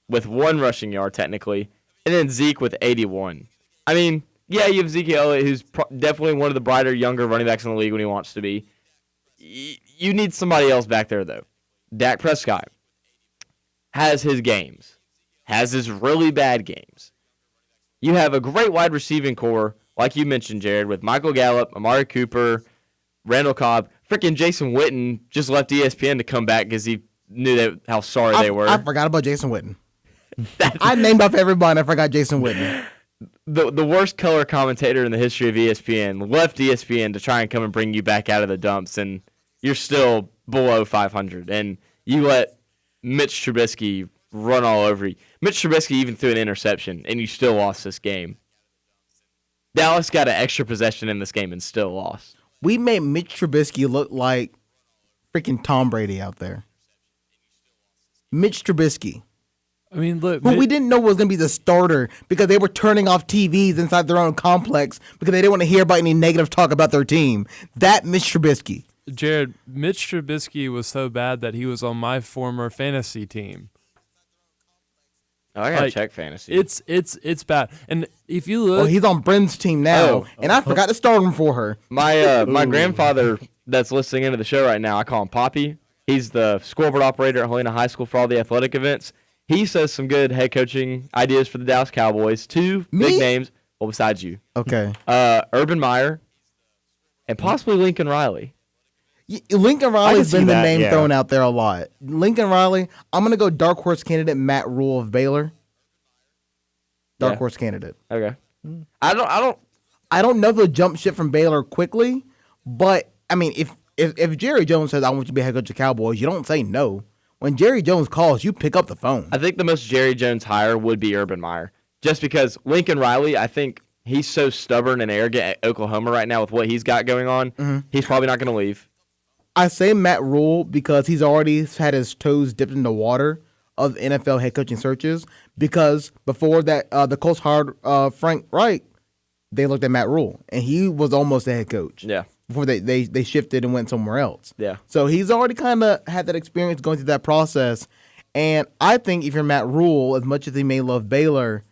with 1 rushing yard, technically, and then Zeke with 81. I mean, yeah, you have Zeke Elliott, who's definitely one of the brighter, younger running backs in the league when he wants to be. You need somebody else back there, though. Dak Prescott has his games, has his really bad games. You have a great wide receiving core, like you mentioned, Jared, with Michael Gallup, Amari Cooper, Randall Cobb. Freaking Jason Witten just left ESPN to come back because he knew how sorry they were. I forgot about Jason Witten. I named off everybody and I forgot Jason Witten. The worst color commentator in the history of ESPN left ESPN to try and come and bring you back out of the dumps, and you're still below 500. And you let Mitch Trubisky run all over you. Mitch Trubisky even threw an interception, and you still lost this game. Dallas got an extra possession in this game and still lost. We made Mitch Trubisky look like freaking Tom Brady out there. Mitch Trubisky. I mean, look. Who we didn't know was going to be the starter because they were turning off TVs inside their own complex because they didn't want to hear about any negative talk about their team. That Mitch Trubisky. Jared, Mitch Trubisky was so bad that he was on my former fantasy team. Oh, I gotta check fantasy. It's bad. And if you look, he's on Bryn's team now, and I forgot to start him for her. My grandfather that's listening into the show right now, I call him Poppy. He's the scoreboard operator at Helena High School for all the athletic events. He says some good head coaching ideas for the Dallas Cowboys. 2 big names, well, besides you. Okay. Urban Meyer and possibly Lincoln Riley. Lincoln Riley's been the name yeah. thrown out there a lot. Lincoln Riley, I'm going to go dark horse candidate Matt Rule of Baylor. Dark horse candidate. Okay. I don't know if they'll jump ship from Baylor quickly, but I mean, if Jerry Jones says I want you to be head coach of Cowboys, you don't say no. When Jerry Jones calls, you pick up the phone. I think the most Jerry Jones hire would be Urban Meyer, just because Lincoln Riley, I think he's so stubborn and arrogant at Oklahoma right now with what he's got going on. He's probably not going to leave. I say Matt Rule because he's already had his toes dipped in the water of NFL head coaching searches. Because before that, the Colts hired Frank Reich, they looked at Matt Rule, and he was almost a head coach. Yeah. Before they shifted and went somewhere else. Yeah. So he's already kind of had that experience going through that process. And I think if you're Matt Rule, as much as he may love Baylor,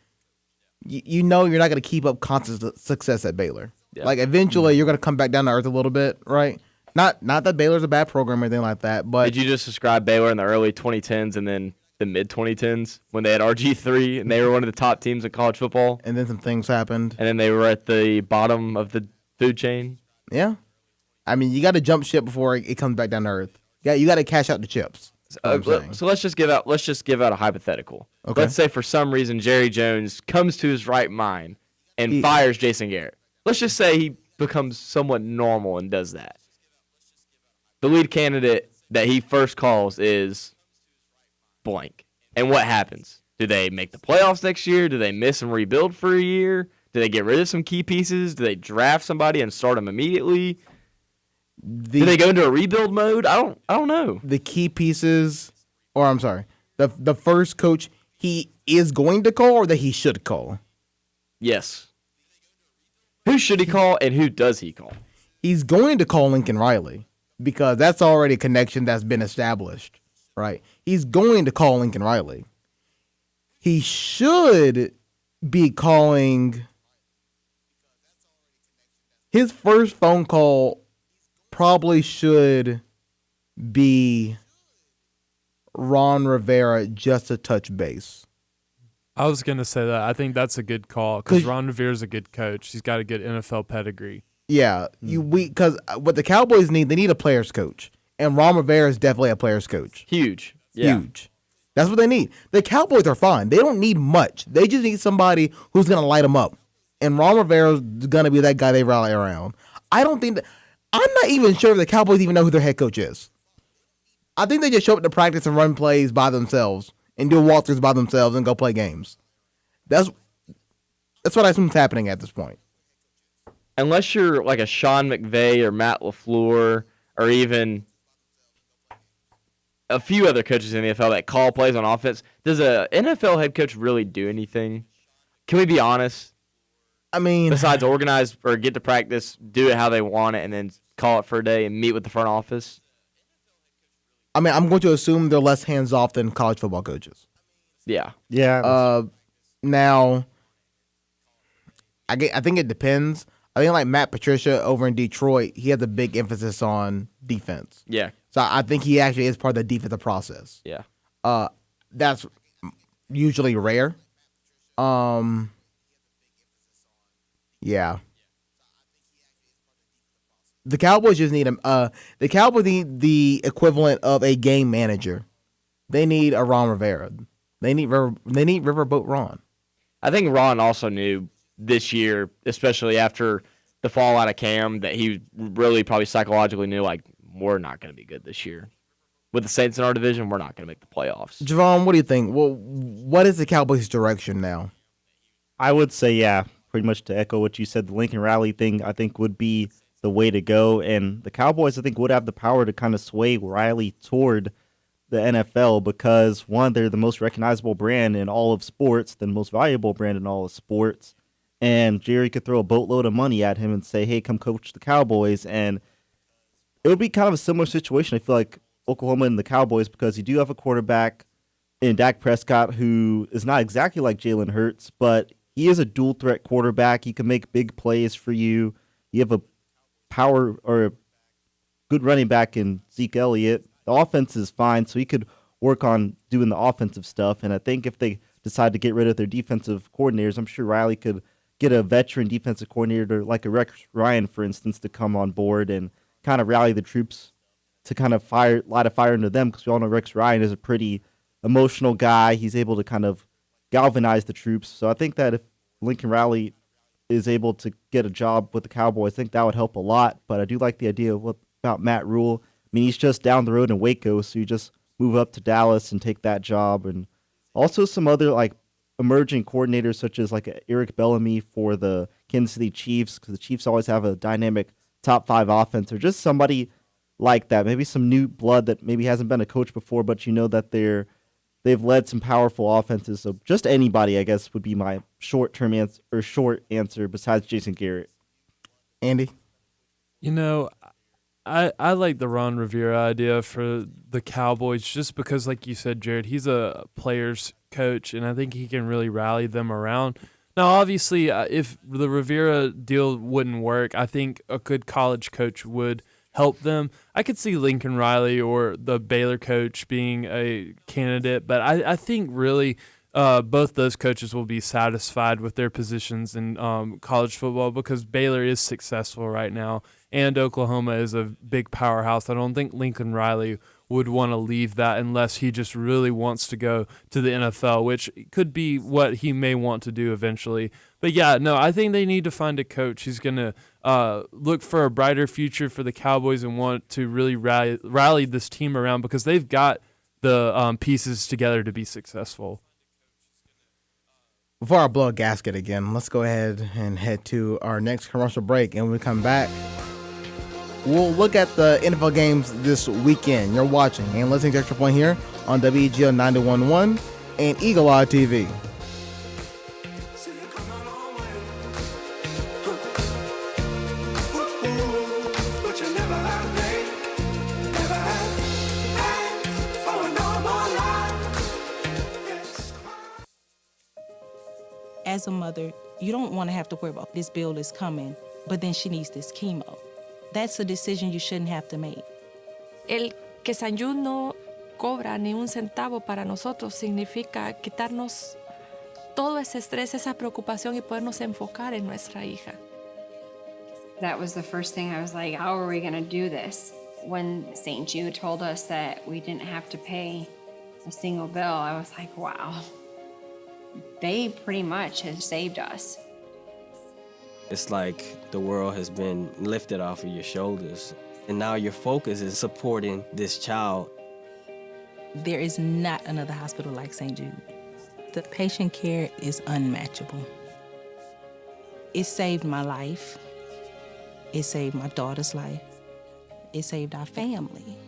you know you're not going to keep up constant success at Baylor. Yeah. Like eventually you're going to come back down to earth a little bit, right? Not that Baylor's a bad program or anything like that, but did you just describe Baylor in the early 2010s and then the mid 2010s when they had RG3 and they were one of the top teams in college football? And then some things happened. And then they were at the bottom of the food chain. Yeah. I mean, you got to jump ship before it comes back down to earth. Yeah, you got to cash out the chips. So let's just give out a hypothetical. Okay. Let's say for some reason Jerry Jones comes to his right mind and fires Jason Garrett. Let's just say he becomes somewhat normal and does that. The lead candidate that he first calls is blank. And what happens? Do they make the playoffs next year? Do they miss and rebuild for a year? Do they get rid of some key pieces? Do they draft somebody and start them immediately? Do they go into a rebuild mode? I don't know. The key pieces, or I'm sorry, the first coach he is going to call or that he should call? Yes. Who should he call and who does he call? He's going to call Lincoln Riley because that's already a connection that's been established, right? He's going to call Lincoln Riley. He should be calling his first phone call. Probably should be Ron Rivera just to touch base. I was going to say that. I think that's a good call because Ron Rivera's a good coach. He's got a good NFL pedigree. Yeah, because what the Cowboys need, they need a players coach. And Ron Rivera is definitely a players coach. Huge. Yeah. Huge. That's what they need. The Cowboys are fine. They don't need much. They just need somebody who's going to light them up. And Ron Rivera's going to be that guy they rally around. I don't think that... I'm not even sure if the Cowboys even know who their head coach is. I think they just show up to practice and run plays by themselves and do walkthroughs by themselves and go play games. That's what I assume is happening at this point. Unless you're like a Sean McVay or Matt LaFleur or even a few other coaches in the NFL that call plays on offense, does a NFL head coach really do anything? Can we be honest? I mean, besides organize or get to practice, do it how they want it, and then call it for a day and meet with the front office? I mean, I'm going to assume they're less hands-off than college football coaches. Yeah. Yeah. Now, I think it depends. I think like Matt Patricia over in Detroit, he has a big emphasis on defense. Yeah. So I think he actually is part of the defensive process. Yeah. That's usually rare. Yeah. The Cowboys just need the Cowboys need the equivalent of a game manager. They need a Ron Rivera. They need Riverboat Ron. I think Ron also knew this year, especially after the fallout of Cam, that he really probably psychologically knew, like, we're not going to be good this year. With the Saints in our division, we're not going to make the playoffs. Javon, what do you think? Well, what is the Cowboys' direction now? I would say, yeah, pretty much to echo what you said, the Lincoln Riley thing, I think, would be the way to go. And the Cowboys, I think, would have the power to kind of sway Riley toward the NFL because, one, they're the most recognizable brand in all of sports, the most valuable brand in all of sports. And Jerry could throw a boatload of money at him and say, hey, come coach the Cowboys. And it would be kind of a similar situation, I feel like, Oklahoma and the Cowboys, because you do have a quarterback in Dak Prescott who is not exactly like Jalen Hurts, but he is a dual-threat quarterback. He can make big plays for you. You have a power or a good running back in Zeke Elliott. The offense is fine, so he could work on doing the offensive stuff. And I think if they decide to get rid of their defensive coordinators, I'm sure Riley could get a veteran defensive coordinator like a Rex Ryan, for instance, to come on board and kind of rally the troops to kind of light a fire into them, because we all know Rex Ryan is a pretty emotional guy. He's able to kind of galvanize the troops. So I think that if Lincoln Riley is able to get a job with the Cowboys, I think that would help a lot. But I do like the idea of about Matt Rule. I mean, he's just down the road in Waco, so you just move up to Dallas and take that job. And also some other like emerging coordinators, such as like Eric Bellamy for the Kansas City Chiefs, because the Chiefs always have a dynamic top 5 offense, or just somebody like that. Maybe some new blood that maybe hasn't been a coach before, but you know that they've led some powerful offenses. So just anybody, I guess, would be my short answer besides Jason Garrett. Andy? I like the Ron Rivera idea for the Cowboys just because, like you said, Jared, he's a player's coach, and I think he can really rally them around. Now, obviously, if the Rivera deal wouldn't work, I think a good college coach would help them. I could see Lincoln Riley or the Baylor coach being a candidate, but I think really both those coaches will be satisfied with their positions in college football, because Baylor is successful right now and Oklahoma is a big powerhouse. I don't think Lincoln Riley would want to leave that unless he just really wants to go to the NFL, which could be what he may want to do eventually. But yeah, no, I think they need to find a coach who's going to look for a brighter future for the Cowboys and want to really rally this team around, because they've got the pieces together to be successful. Before I blow a gasket again, let's go ahead and head to our next commercial break. And when we come back, we'll look at the NFL games this weekend. You're watching and listening to Extra Point here on WEGL 91.1 and Eagle Eye TV. As a mother, you don't want to have to worry about this bill is coming, but then she needs this chemo. That's a decision you shouldn't have to make. El que San Jude no cobra ni un centavo para nosotros significa quitarnos todo ese estrés, esa preocupación y podernos enfocar en nuestra hija. That was the first thing I was like, how are we going to do this? When St. Jude told us that we didn't have to pay a single bill, I was like, wow. They pretty much have saved us. It's like the world has been lifted off of your shoulders, and now your focus is supporting this child. There is not another hospital like St. Jude. The patient care is unmatchable. It saved my life. It saved my daughter's life. It saved our family.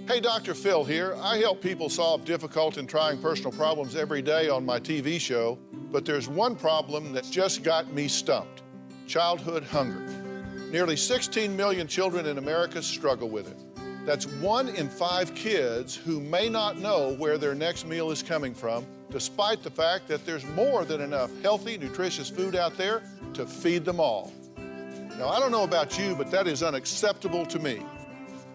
Hey, Dr. Phil here. I help people solve difficult and trying personal problems every day on my TV show, but there's one problem that's just got me stumped: childhood hunger. Nearly 16 million children in America struggle with it. That's 1 in 5 kids who may not know where their next meal is coming from, despite the fact that there's more than enough healthy, nutritious food out there to feed them all. Now, I don't know about you, but that is unacceptable to me.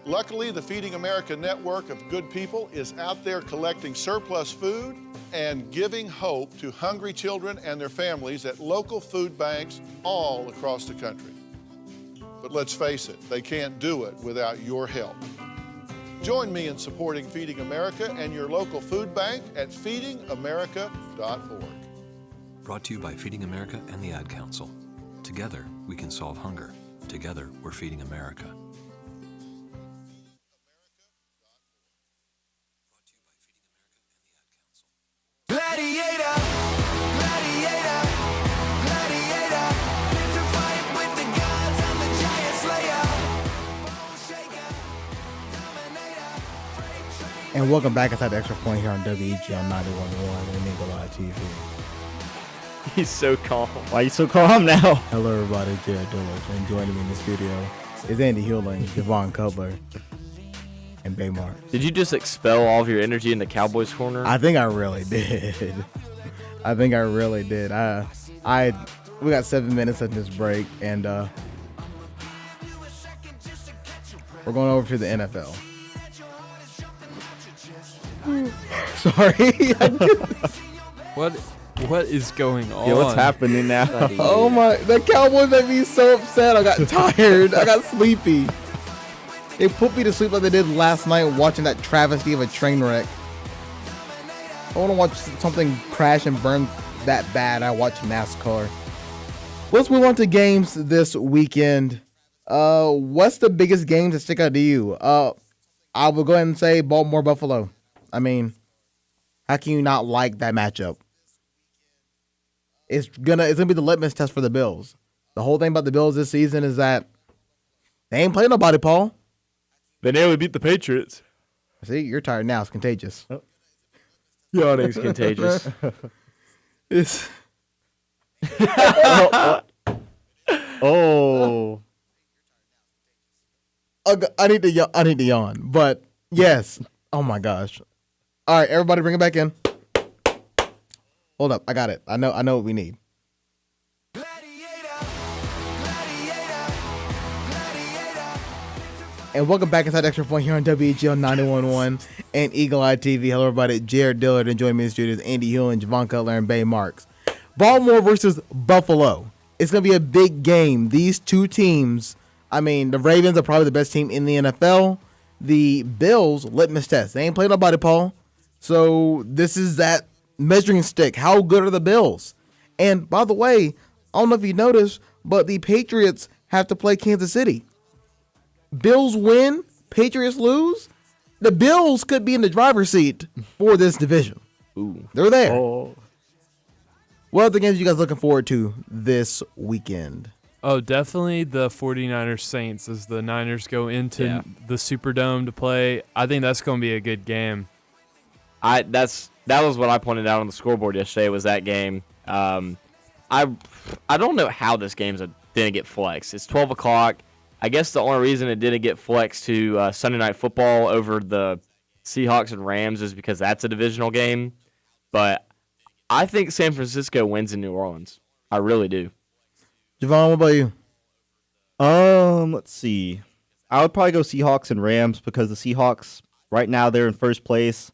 Luckily, the Feeding America network of good people is out there collecting surplus food and giving hope to hungry children and their families at local food banks all across the country. But let's face it, they can't do it without your help. Join me in supporting Feeding America and your local food bank at feedingamerica.org. Brought to you by Feeding America and the Ad Council. Together, we can solve hunger. Together, we're feeding America. Gladiator, gladiator, gladiator, fit to fight with the gods, I'm the giant slayer, bone shaker, dominator, freight train. And welcome back inside the Extra Point here on WEGL 91.1 and Eagle Eye TV. He's so calm. Why are you so calm now? Hello, everybody. Jared Dillard. And joining me in the studio is Andy Hewling, Javon Cutler, and Baymar. Did you just expel all of your energy in the Cowboys corner? I think I really did. We got 7 minutes at this break, and we're going over to the NFL. Sorry. What is going on? Yeah, what's happening now? Oh my! The Cowboys made me so upset. I got tired. I got sleepy. They put me to sleep like they did last night watching that travesty of a train wreck. I want to watch something crash and burn that bad. I watch NASCAR. Let's move on to games this weekend. What's the biggest game that stick out to you? I will go ahead and say Baltimore Buffalo. I mean, how can you not like that matchup? It's gonna be the litmus test for the Bills. The whole thing about the Bills this season is that they ain't playing nobody, Paul. They nearly beat the Patriots. See, you're tired now. It's contagious. Yawning's contagious. It's Oh. I need to yawn. But yes. Oh my gosh. All right, everybody, bring it back in. Hold up, I got it. I know what we need. And welcome back inside Extra Point here on WEGL 91.1 and Eagle Eye TV. Hello, everybody. Jared Dillard and joining me in the studio is Andy Hewlin, Javon Cutler, and Bay Marks. Baltimore versus Buffalo. It's going to be a big game. These two teams, I mean, the Ravens are probably the best team in the NFL. The Bills, litmus test. They ain't played nobody, Paul. So this is that measuring stick. How good are the Bills? And by the way, I don't know if you noticed, but the Patriots have to play Kansas City. Bills win, Patriots lose. The Bills could be in the driver's seat for this division. Ooh. They're there. Oh. What other games are you guys looking forward to this weekend? Oh, definitely the 49ers Saints as the Niners go into the Superdome to play. I think that's going to be a good game. That was what I pointed out on the scoreboard yesterday was that game. I don't know how this game didn't get flexed. It's 12 o'clock. I guess the only reason it didn't get flexed to Sunday Night Football over the Seahawks and Rams is because that's a divisional game. But I think San Francisco wins in New Orleans. I really do. Javon, what about you? Let's see. I would probably go Seahawks and Rams because the Seahawks, right now, they're in first place.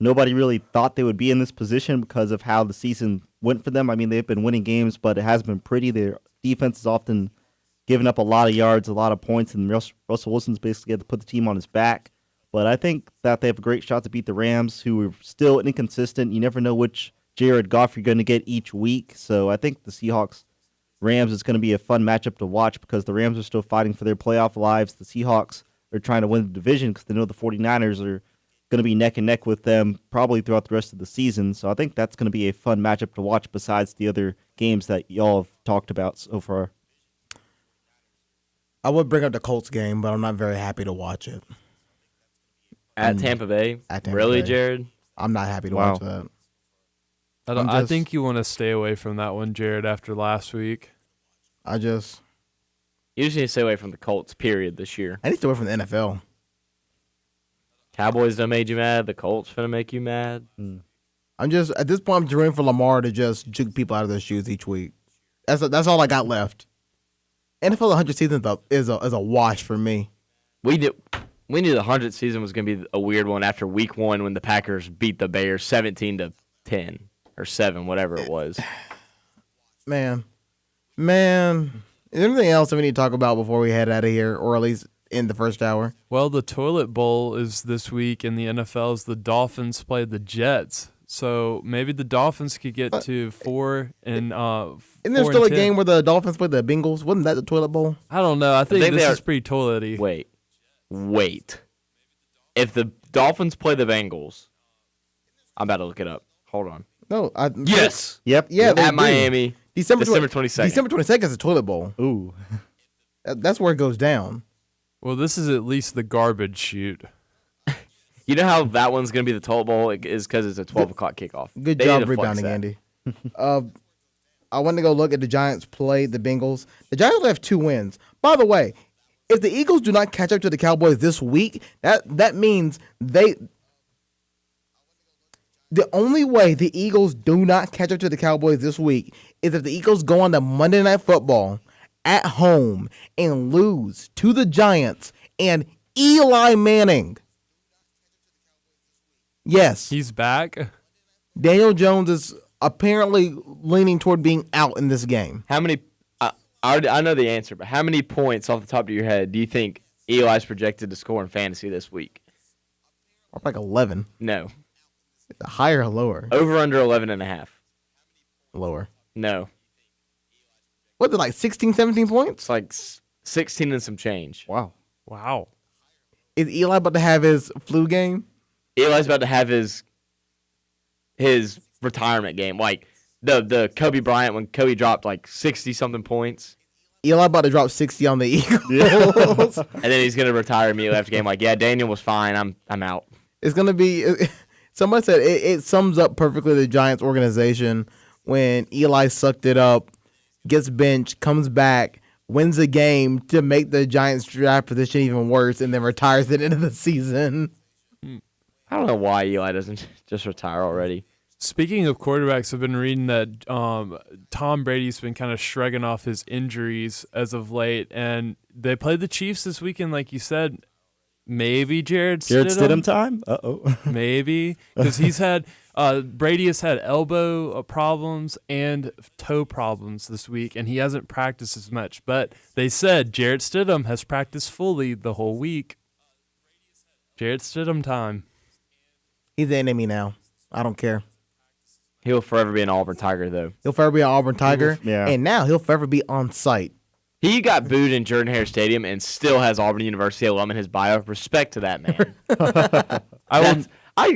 Nobody really thought they would be in this position because of how the season went for them. I mean, they've been winning games, but it hasn't been pretty. Their defense is often giving up a lot of yards, a lot of points, and Russell Wilson's basically had to put the team on his back. But I think that they have a great shot to beat the Rams, who are still inconsistent. You never know which Jared Goff you're going to get each week. So I think the Seahawks-Rams is going to be a fun matchup to watch because the Rams are still fighting for their playoff lives. The Seahawks are trying to win the division because they know the 49ers are going to be neck and neck with them probably throughout the rest of the season. So I think that's going to be a fun matchup to watch besides the other games that y'all have talked about so far. I would bring up the Colts game, but I'm not very happy to watch it. At Tampa Bay? Really, Jared? I'm not happy to watch that. I think you want to stay away from that one, Jared, after last week. You just need to stay away from the Colts, period, this year. I need to stay away from the NFL. Cowboys done made you mad. The Colts finna make you mad. I'm just, at this point, I'm just waiting for Lamar to just juke people out of their shoes each week. That's all I got left. NFL 100 seasons is a wash for me. We knew the 100th season was going to be a weird one after week 1 when the Packers beat the Bears 17-10 or 7, whatever it was. Man. Is there anything else that we need to talk about before we head out of here, or at least in the first hour? Well, the Toilet Bowl is this week in the NFL as the Dolphins play the Jets. So maybe the Dolphins could get to 4 and Isn't there still a game where the Dolphins play the Bengals? Wasn't that the Toilet Bowl? I don't know. I think this is pretty toilety. Wait. If the Dolphins play the Bengals, I'm about to look it up. Hold on. No. Yes. Yep. Yeah. At Miami. December 22nd. December 22nd is the Toilet Bowl. Ooh. That's where it goes down. Well, this is at least the garbage chute. You know how that one's going to be the Toilet Bowl is because it's a 12 o'clock kickoff. Good job rebounding, Andy. I went to go look at the Giants play the Bengals. The Giants have 2 wins. By the way, if the Eagles do not catch up to the Cowboys this week, that means the only way the Eagles do not catch up to the Cowboys this week is if the Eagles go on to Monday Night Football at home and lose to the Giants and Eli Manning Yes. He's back. Daniel Jones is apparently leaning toward being out in this game. How many? I know the answer, but how many points off the top of your head do you think Eli's projected to score in fantasy this week? Like 11. No. Higher or lower? Over under 11.5. Lower. No. What's it, like 16, 17 points? It's like 16 and some change. Wow. Is Eli about to have his flu game? Eli's about to have his retirement game. Like the Kobe Bryant when Kobe dropped like 60-something points. Eli about to drop 60 on the Eagles. And then he's going to retire immediately after the game. Like, yeah, Daniel was fine. I'm out. It's going to be – somebody said it sums up perfectly the Giants organization when Eli sucked it up, gets benched, comes back, wins the game to make the Giants draft position even worse, and then retires at the end of the season. I don't know why Eli doesn't just retire already. Speaking of quarterbacks, I've been reading that Tom Brady's been kind of shrugging off his injuries as of late, and they played the Chiefs this weekend, like you said. Maybe Jared Stidham time? Uh-oh. Maybe, because he's had Brady has had elbow problems and toe problems this week, and he hasn't practiced as much. But they said Jarrett Stidham has practiced fully the whole week. Jarrett Stidham time. He's the enemy now. I don't care. He'll forever be an Auburn Tiger, though. He'll forever be an Auburn Tiger, Yeah. and now he'll forever be on site. He got booed in Jordan-Hare Stadium and still has Auburn University alum in his bio. Respect to that man. I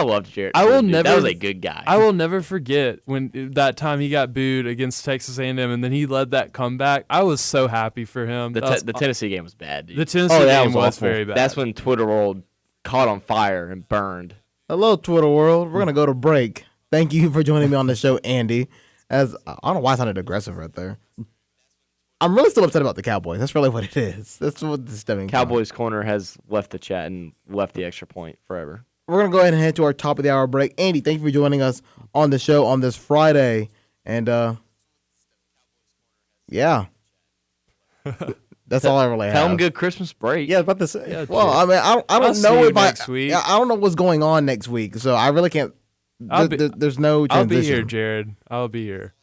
loved Jarrett. I will Stidham, dude. never. That was a good guy. I will never forget when that time he got booed against Texas A&M, and then he led that comeback. I was so happy for him. The Tennessee game was bad, dude. The Tennessee game was very bad. That's when Twitter world caught on fire and burned. Hello, Twitter world. We're going to go to break. Thank you for joining me on the show, Andy. As I don't know why I sounded aggressive right there. I'm really still upset about the Cowboys. That's really what it is. That's what this is stemming from. Cowboys Corner has left the chat and left the extra point forever. We're going to go ahead and head to our top of the hour break. Andy, thank you for joining us on the show on this Friday. And, yeah. That's all I really have. Tell them good Christmas break. Yeah, about to say. Yeah, well, I mean, I I'll don't see know you if next week. I don't know what's going on next week, so I really can't. There's no transition. I'll be here, Jared. I'll be here.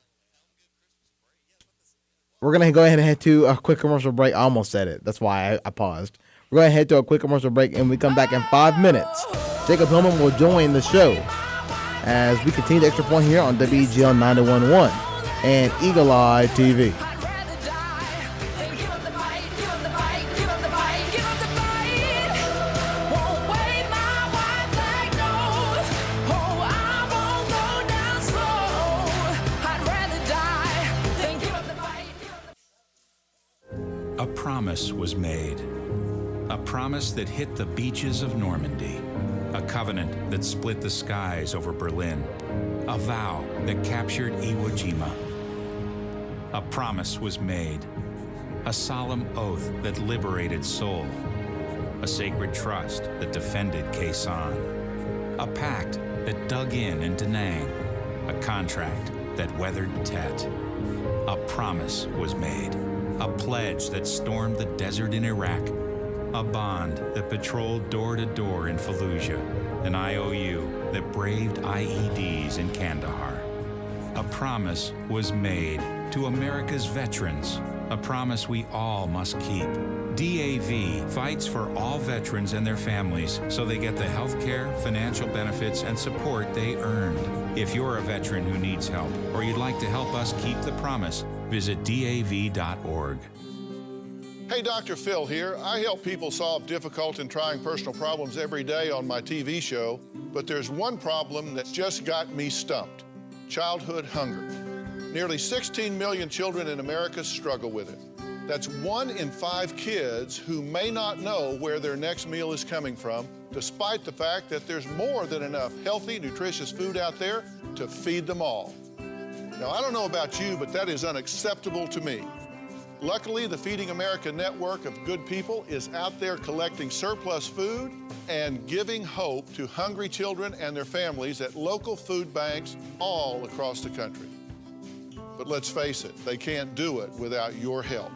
We're going to go ahead and head to a quick commercial break. I almost said it. That's why I paused. We're going to head to a quick commercial break, and we come back in 5 minutes. Jacob Hillman will join the show as we continue the Extra Point here on WEGL 91.1 and Eagle Eye TV. A promise was made. A promise that hit the beaches of Normandy. A covenant that split the skies over Berlin. A vow that captured Iwo Jima. A promise was made. A solemn oath that liberated Seoul. A sacred trust that defended Quezon. A pact that dug in Da Nang. A contract that weathered Tet. A promise was made. A pledge that stormed the desert in Iraq. A bond that patrolled door to door in Fallujah. An IOU that braved IEDs in Kandahar. A promise was made to America's veterans. A promise we all must keep. DAV fights for all veterans and their families so they get the health care, financial benefits, and support they earned. If you're a veteran who needs help or you'd like to help us keep the promise, visit DAV.org. Hey, Dr. Phil here. I help people solve difficult and trying personal problems every day on my TV show, but there's one problem that's just got me stumped: childhood hunger. Nearly 16 million children in America struggle with it. That's 1 in 5 kids who may not know where their next meal is coming from, despite the fact that there's more than enough healthy, nutritious food out there to feed them all. Now, I don't know about you, but that is unacceptable to me. Luckily, the Feeding America network of good people is out there collecting surplus food and giving hope to hungry children and their families at local food banks all across the country. But let's face it, they can't do it without your help.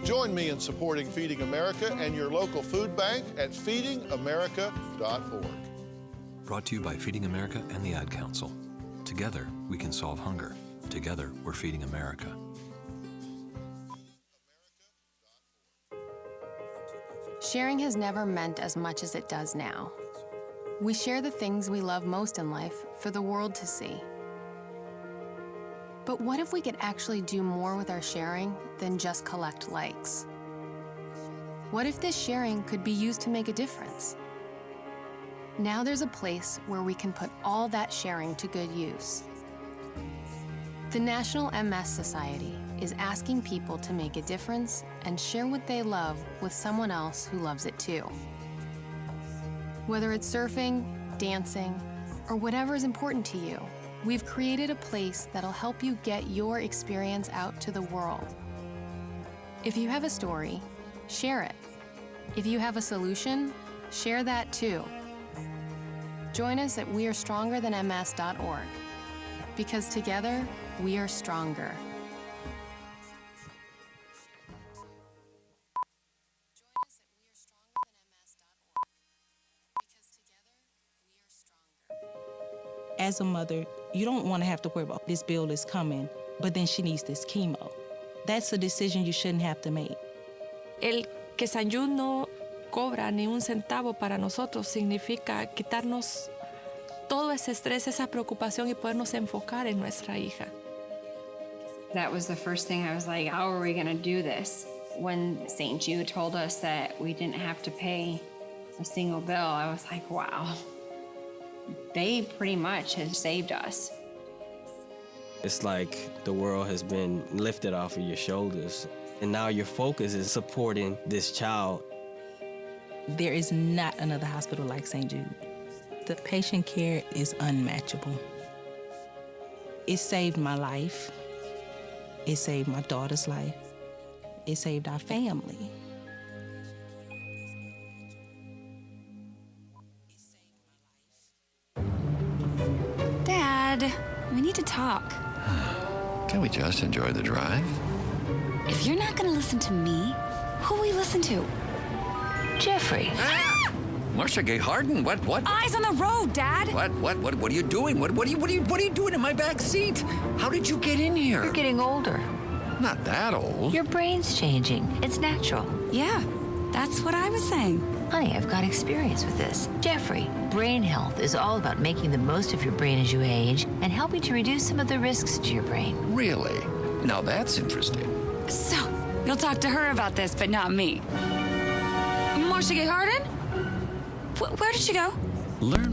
Join me in supporting Feeding America and your local food bank at feedingamerica.org. Brought to you by Feeding America and the Ad Council. Together, we can solve hunger. Together, we're feeding America. Sharing has never meant as much as it does now. We share the things we love most in life for the world to see. But what if we could actually do more with our sharing than just collect likes? What if this sharing could be used to make a difference? Now there's a place where we can put all that sharing to good use. The National MS Society is asking people to make a difference and share what they love with someone else who loves it too. Whether it's surfing, dancing, or whatever is important to you, we've created a place that'll help you get your experience out to the world. If you have a story, share it. If you have a solution, share that too. Join us at wearestrongerthanms.org, because together, we are stronger. As a mother, you don't want to have to worry about this bill is coming, but then she needs this chemo. That's a decision you shouldn't have to make. El que San Jude no cobra ni un centavo para nosotros significa quitarnos todo ese estrés, esa preocupación y podernos enfocar en nuestra hija. That was the first thing I was like, how are we going to do this? When St. Jude told us that we didn't have to pay a single bill, I was like, wow. They pretty much have saved us. It's like the world has been lifted off of your shoulders, and now your focus is supporting this child. There is not another hospital like St. Jude. The patient care is unmatchable. It saved my life. It saved my daughter's life. It saved our family. Dad, we need to talk. Can we just enjoy the drive? If you're not going to listen to me, who will we listen to? Jeffrey. Marcia Gay Harden, what? Eyes on the road, Dad. What are you doing? What are you doing in my back seat? How did you get in here? You're getting older. Not that old. Your brain's changing. It's natural. Yeah, that's what I was saying. Honey, I've got experience with this. Jeffrey, brain health is all about making the most of your brain as you age and helping to reduce some of the risks to your brain. Really? Now that's interesting. So, you'll talk to her about this, but not me. Marcia Gay Harden? Where did she go? Learn.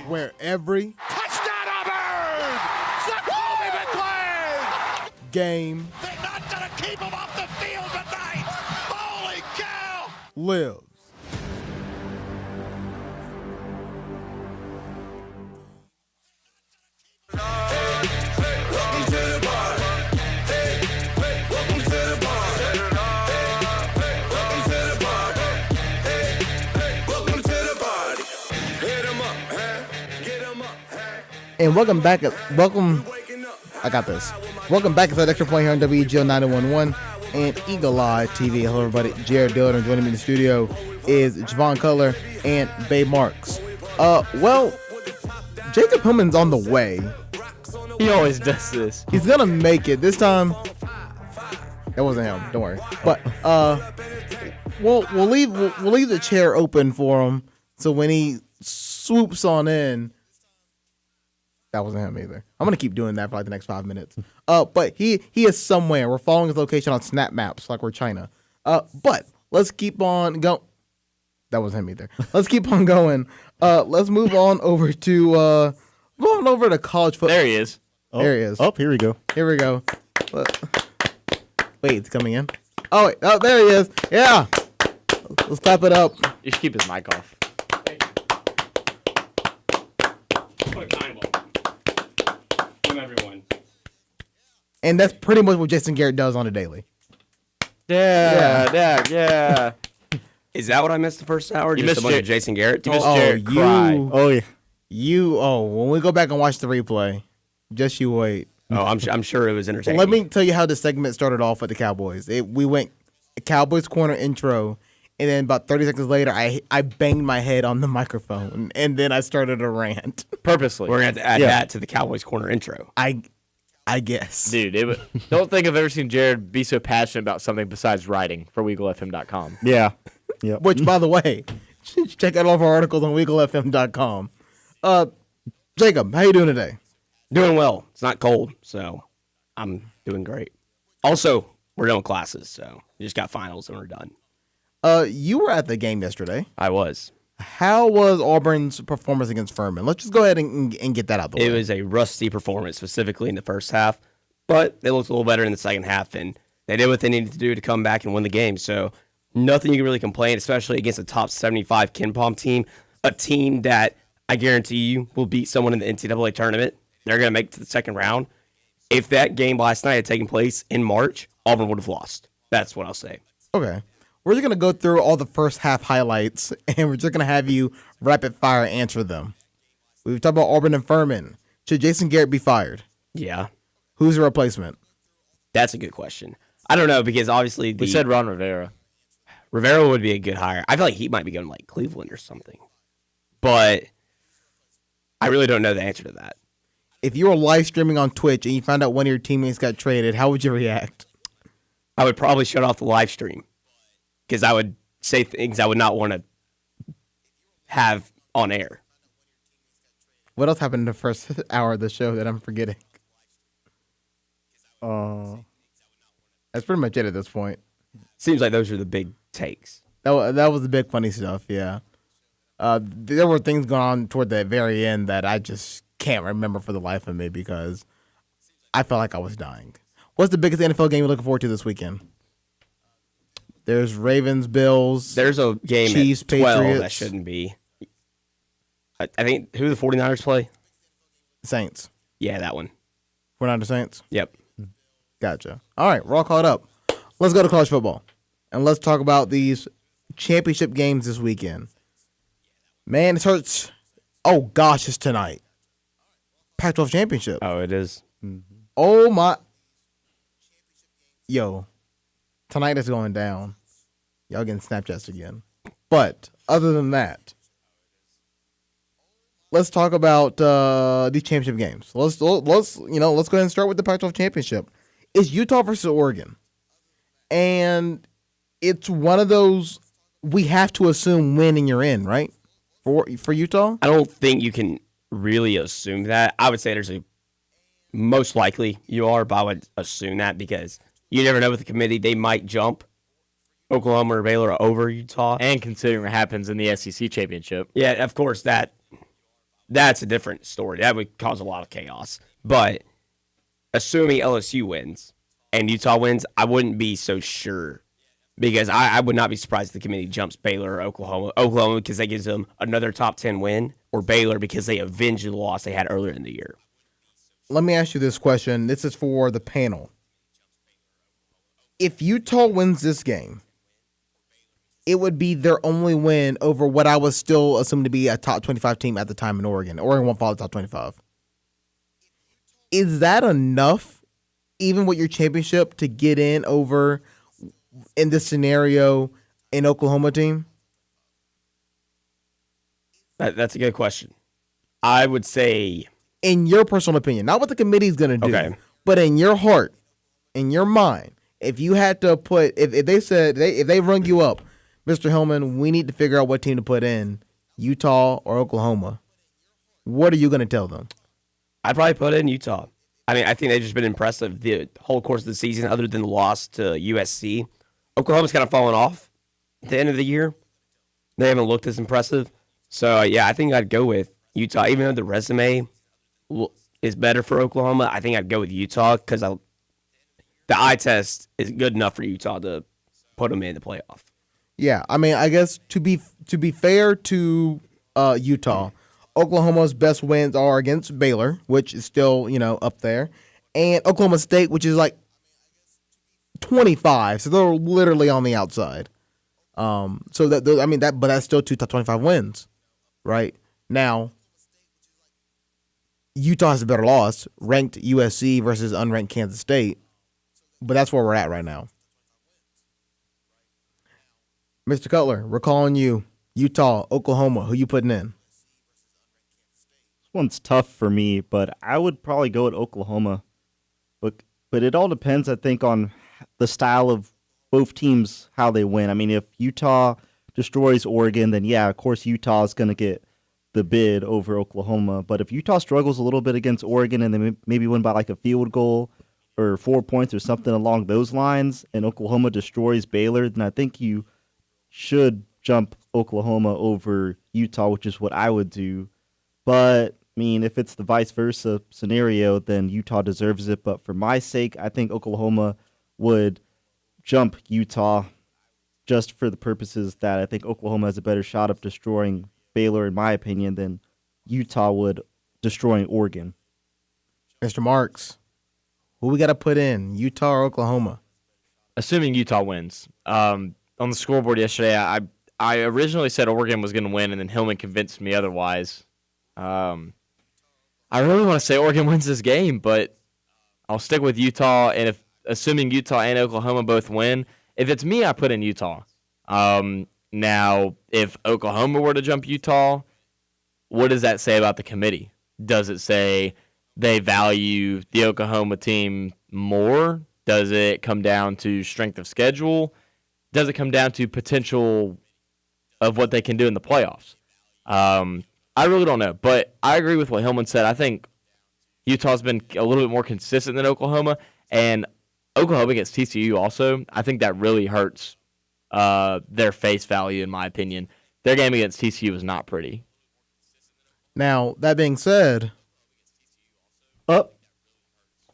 Where every Touchdown Auburn! Zakoby McClain! game They're not gonna keep him off the field tonight! Holy cow! lives. Welcome to the bar. Welcome to the bar. Welcome to the bar. Welcome to the party. Hit 'em up, huh? Get 'em up, huh? And welcome back. I got this. Welcome back inside Extra Point here on WEGL 911 and Eagle Eye TV. Hello, everybody. Jared Dillard, and joining me in the studio is Javon Cutler and Babe Marks. Well, Jacob Hillman's on the way. He always does this. He's gonna make it this time. That wasn't him. Don't worry. But we'll leave the chair open for him, so when he swoops on in. That wasn't him either. I'm gonna keep doing that for like the next 5 minutes. But he is somewhere. We're following his location on Snap Maps, like we're China. But let's keep on going. That wasn't him either. Let's keep on going. Let's move on over to college football. There he is. There he is. Oh, here we go. Here we go. Wait, it's coming in. Oh wait. Oh, there he is. Yeah. Let's clap it up. You should keep his mic off. And that's pretty much what Jason Garrett does on a daily. Yeah. Is that what I missed the first hour? You Just a missed bunch of Jason Garrett talk? Jared cry. When we go back and watch the replay, just you wait. Oh, I'm sure it was entertaining. Let me tell you how the segment started off with the Cowboys. We went Cowboys corner intro, and then about 30 seconds later, I banged my head on the microphone, and then I started a rant. Purposely. We're going to have to add that to the Cowboys corner intro. I guess. Dude, don't think I've ever seen Jared be so passionate about something besides writing for WeagleFM.com. Yeah. Yep. Which, by the way, check out all of our articles on WeagleFM.com. Jacob, how you doing today? Doing well. It's not cold, so I'm doing great. Also, we're done with classes, so we just got finals and we're done. You were at the game yesterday. I was. How was Auburn's performance against Furman? Let's just go ahead and get that out the way. It was a rusty performance, specifically in the first half, but they looked a little better in the second half, and they did what they needed to do to come back and win the game. So nothing you can really complain, especially against a top 75 KenPom team, a team that I guarantee you will beat someone in the NCAA tournament. They're going to make it to the second round. If that game last night had taken place in March, Auburn would have lost. That's what I'll say. Okay. We're just going to go through all the first half highlights, and we're just going to have you rapid fire answer them. We've talked about Auburn and Furman. Should Jason Garrett be fired? Yeah. Who's the replacement? That's a good question. I don't know, because obviously We said Ron Rivera. Rivera would be a good hire. I feel like he might be going to like Cleveland or something. But I really don't know the answer to that. If you were live streaming on Twitch and you found out one of your teammates got traded, how would you react? I would probably shut off the live stream because I would say things I would not want to have on air. What else happened in the first hour of the show that I'm forgetting? That's pretty much it at this point. Seems like those are the big takes. That was the big funny stuff, yeah. There were things going on toward the very end that I just can't remember for the life of me because I felt like I was dying. What's the biggest NFL game you're looking forward to this weekend? There's Ravens, Bills. There's a game Chiefs, at 12 Patriots. that shouldn't be. I think, who do the 49ers play? Saints. Yeah, that one. 49ers Saints? Yep. Gotcha. All right, we're all caught up. Let's go to college football. And let's talk about these championship games this weekend. Man, it hurts. Oh, gosh, it's tonight. Pac-12 championship. Oh, it is. Oh, my. Yo, tonight is going down. Y'all getting Snapchats again. But other than that, let's talk about these championship games. Let's go ahead and start with the Pac-12 championship. It's Utah versus Oregon. And it's one of those we have to assume win and you're in, right? For Utah? I don't think you can really assume that. I would say there's a most likely you are, but I would assume that because you never know with the committee. They might jump Oklahoma or Baylor over Utah. And considering what happens in the SEC championship. Yeah, of course, that's a different story. That would cause a lot of chaos. But assuming LSU wins and Utah wins, I wouldn't be so sure because I would not be surprised if the committee jumps Baylor or Oklahoma. Oklahoma because that gives them another top 10 win, or Baylor because they avenge the loss they had earlier in the year. Let me ask you this question. This is for the panel. If Utah wins this game, it would be their only win over what I was still assumed to be a top 25 team at the time in Oregon. Oregon won't fall to top 25. Is that enough, even with your championship, to get in over, in this scenario, an Oklahoma team? That's a good question. I would say, in your personal opinion, not what the committee's going to do, but in your heart, in your mind, if you had to put, if they said, if they rung you up, Mr. Hillman, we need to figure out what team to put in, Utah or Oklahoma, what are you going to tell them? I'd probably put in Utah. I mean, I think they've just been impressive the whole course of the season, other than the loss to USC. Oklahoma's kind of fallen off at the end of the year. They haven't looked as impressive. So, yeah, I think I'd go with Utah. Even though the resume is better for Oklahoma, I think I'd go with Utah because the eye test is good enough for Utah to put them in the playoff. Yeah, I mean, I guess to be fair to Utah, Oklahoma's best wins are against Baylor, which is still, up there, and Oklahoma State, which is like 25. So they're literally on the outside. So but that's still 2 top 25 wins, right? Now, Utah has a better loss, ranked USC versus unranked Kansas State, but that's where we're at right now. Mr. Cutler, we're calling you. Utah, Oklahoma, who you putting in? This one's tough for me, but I would probably go with Oklahoma. But it all depends, I think, on the style of both teams, how they win. I mean, if Utah destroys Oregon, then yeah, of course Utah is going to get the bid over Oklahoma. But if Utah struggles a little bit against Oregon and they maybe win by like a field goal or 4 points or something along those lines, and Oklahoma destroys Baylor, then I think you should jump Oklahoma over Utah, which is what I would do. But, I mean, if it's the vice versa scenario, then Utah deserves it. But for my sake, I think Oklahoma would jump Utah just for the purposes that I think Oklahoma has a better shot of destroying Baylor, in my opinion, than Utah would destroying Oregon. Mr. Marks, who we got to put in, Utah or Oklahoma? Assuming Utah wins. On the scoreboard yesterday, I originally said Oregon was going to win, and then Hillman convinced me otherwise. I really want to say Oregon wins this game, but I'll stick with Utah. And assuming Utah and Oklahoma both win, if it's me, I put in Utah. Now, if Oklahoma were to jump Utah, what does that say about the committee? Does it say they value the Oklahoma team more? Does it come down to strength of schedule? Does it come down to potential of what they can do in the playoffs? I really don't know, but I agree with what Hillman said. I think Utah's been a little bit more consistent than Oklahoma, and Oklahoma against TCU also, I think that really hurts their face value, in my opinion. Their game against TCU was not pretty. Now, that being said, put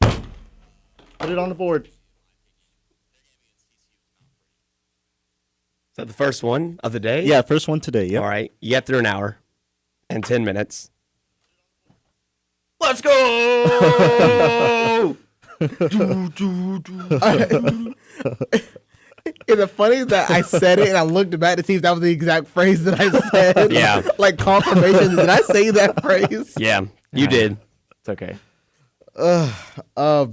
it on the board. Is that the first one of the day? Yeah, first one today. Yep. All right. You get through an hour and 10 minutes. Let's go! Is it funny that I said it and I looked back to see if that was the exact phrase that I said? Yeah. Like confirmation. Did I say that phrase? Yeah, you did. It's okay. All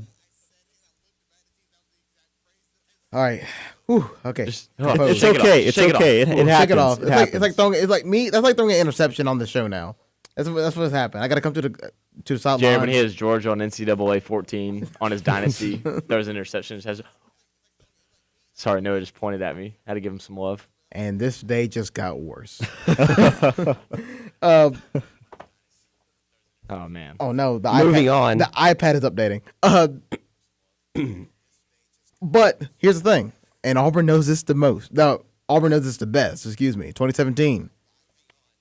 right. Whew, okay. It's okay. It's okay. It happens. Shake it off. It happens. It's like throwing. It's like me. That's like throwing an interception on the show now. That's what's happened. I got to come to the sideline. Jared, when he has Georgia on NCAA 14 on his dynasty, there was an interception. Sorry, Noah just pointed at me. Had to give him some love. And this day just got worse. Oh man. Oh no. Moving on. The iPad is updating. But here's the thing, and Auburn knows this the most. No, Auburn knows this the best. Excuse me. 2017.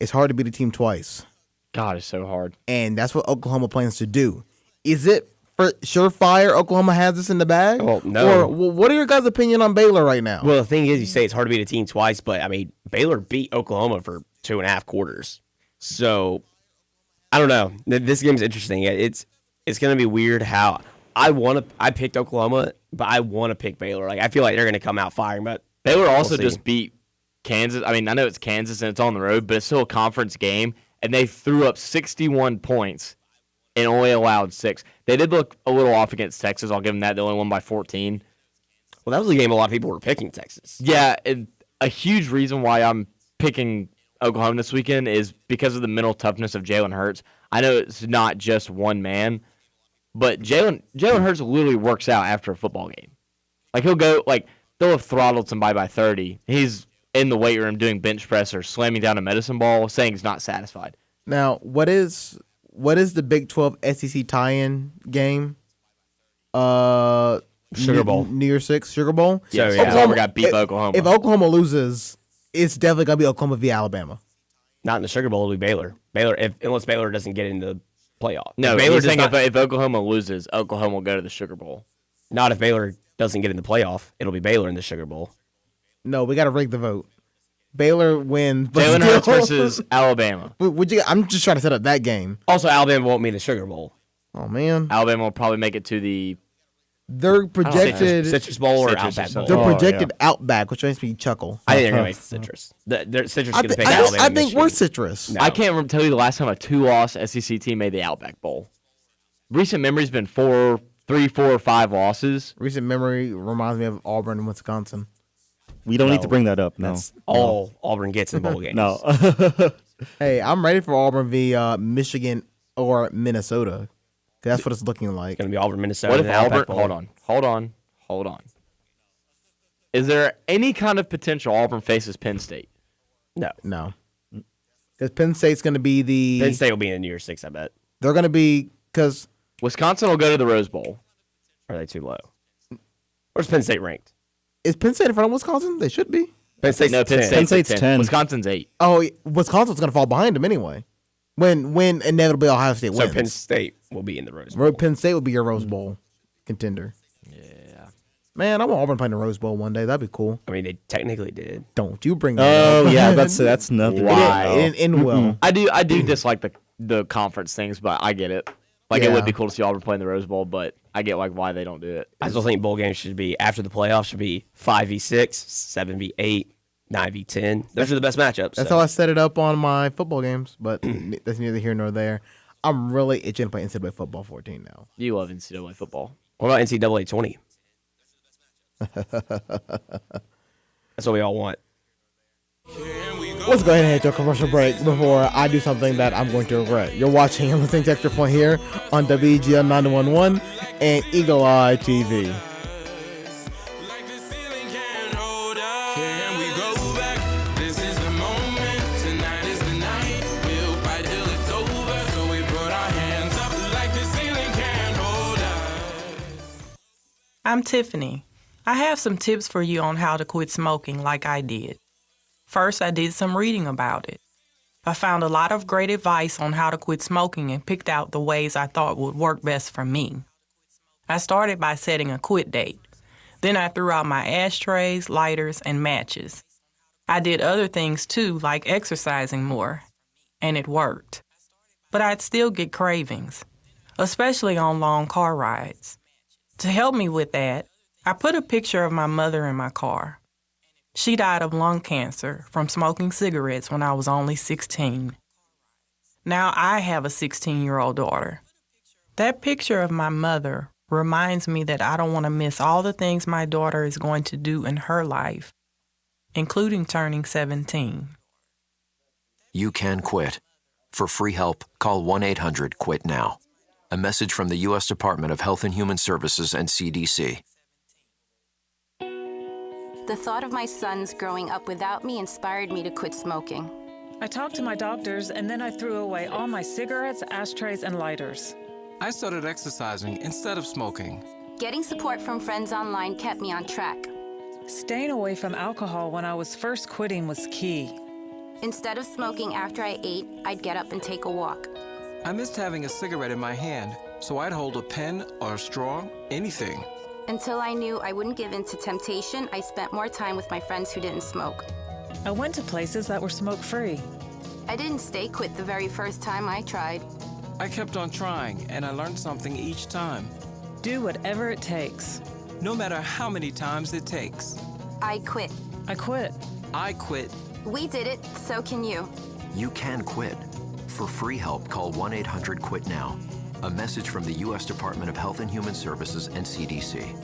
It's hard to beat a team twice. God, it's so hard. And that's what Oklahoma plans to do. Is it for surefire Oklahoma has this in the bag? Well, no. Or what are your guys' opinion on Baylor right now? Well, the thing is, you say it's hard to beat a team twice, but, I mean, Baylor beat Oklahoma for 2.5 quarters. So, I don't know. This game's interesting. It's going to be weird how I picked Oklahoma, but I want to pick Baylor. Like, I feel like they're going to come out firing, but Baylor also just beat Kansas. I mean, I know it's Kansas and it's on the road, but it's still a conference game, and they threw up 61 points and only allowed 6. They did look a little off against Texas. I'll give them that. They only won by 14. Well, that was a game a lot of people were picking Texas. Yeah, and a huge reason why I'm picking Oklahoma this weekend is because of the mental toughness of Jalen Hurts. I know it's not just one man, but Jalen Hurts literally works out after a football game. Like, he'll go, like, they'll have throttled somebody by 30. He's in the weight room doing bench press or slamming down a medicine ball, saying he's not satisfied. Now, what is the Big 12 SEC tie-in game? Sugar Bowl. New Year's 6, Sugar Bowl? Yeah, Oklahoma got beat by Oklahoma. If Oklahoma loses, it's definitely going to be Oklahoma via Alabama. Not in the Sugar Bowl, it'll be Baylor. Unless Baylor doesn't get in the playoff. No, Baylor saying if Oklahoma loses, Oklahoma will go to the Sugar Bowl. Not if Baylor doesn't get in the playoff. It'll be Baylor in the Sugar Bowl. No, we got to rig the vote. Baylor wins. Jalen Hurts versus Alabama. I'm just trying to set up that game. Also, Alabama won't be in the Sugar Bowl. Oh man. Alabama will probably make it to the. They're projected Citrus Bowl or Citrus Outback Bowl. They're projected Outback, which makes me chuckle. I think they're going to make Citrus. Citrus is going to pick I Alabama. think we're Citrus. I can't tell you the last time a 2-loss SEC team made the Outback Bowl. Recent memory's been 3, 4, or 5 losses. Recent memory reminds me of Auburn and Wisconsin. We don't need to bring that up. No, That's all Auburn gets in bowl games. no. Hey, I'm ready for Auburn v. Michigan or Minnesota. That's what it's looking like. It's going to be Auburn, Minnesota. What if and Outback Auburn? Bowl. Hold on. Is there any kind of potential Auburn faces Penn State? No. Because Penn State's going to be the. Penn State will be in New Year's 6, I bet. They're going to be because Wisconsin will go to the Rose Bowl. Are they too low? Where's Penn State ranked? Is Penn State in front of Wisconsin? They should be. Penn State's 10. Penn State's 10. Wisconsin's 8. Oh, Wisconsin's going to fall behind them anyway. When inevitably Ohio State wins. So Penn State will be in the Rose Bowl. Penn State will be your Rose Bowl contender. Yeah. Man, I want Auburn playing the Rose Bowl one day. That'd be cool. I mean, they technically did. Don't you bring that up. Yeah, that's nothing. Why? In will. I do dislike the conference things, but I get it. Like it would be cool to see Auburn play in the Rose Bowl, but I get why they don't do it. I still think bowl games should be after the playoffs should be 5v6, 7v8, 9v10. Those are the best matchups. That's how I set it up on my football games, but that's neither here nor there. I'm really itching to play NCAA football 14 now. You love NCAA football. What about NCAA 20? That's what we all want. Let's go ahead and head to a commercial break before I do something that I'm going to regret. You're watching and listening to Extra Point here on WEGL 911 and Eagle Eye TV. I'm Tiffany. I have some tips for you on how to quit smoking like I did. First, I did some reading about it. I found a lot of great advice on how to quit smoking and picked out the ways I thought would work best for me. I started by setting a quit date. Then I threw out my ashtrays, lighters, and matches. I did other things too, like exercising more, and it worked. But I'd still get cravings, especially on long car rides. To help me with that, I put a picture of my mother in my car. She died of lung cancer from smoking cigarettes when I was only 16. Now I have a 16-year-old daughter. That picture of my mother reminds me that I don't want to miss all the things my daughter is going to do in her life, including turning 17. You can quit. For free help, call 1-800-QUIT-NOW. A message from the U.S. Department of Health and Human Services and CDC. The thought of my sons growing up without me inspired me to quit smoking. I talked to my doctors, and then I threw away all my cigarettes, ashtrays, and lighters. I started exercising instead of smoking. Getting support from friends online kept me on track. Staying away from alcohol when I was first quitting was key. Instead of smoking after I ate, I'd get up and take a walk. I missed having a cigarette in my hand, so I'd hold a pen or a straw, anything. Until I knew I wouldn't give in to temptation, I spent more time with my friends who didn't smoke. I went to places that were smoke-free. I didn't stay quit the very first time I tried. I kept on trying, and I learned something each time. Do whatever it takes. No matter how many times it takes. I quit. I quit. I quit. We did it, so can you. You can quit. For free help, call 1-800-QUIT-NOW. A message from the U.S. Department of Health and Human Services and CDC.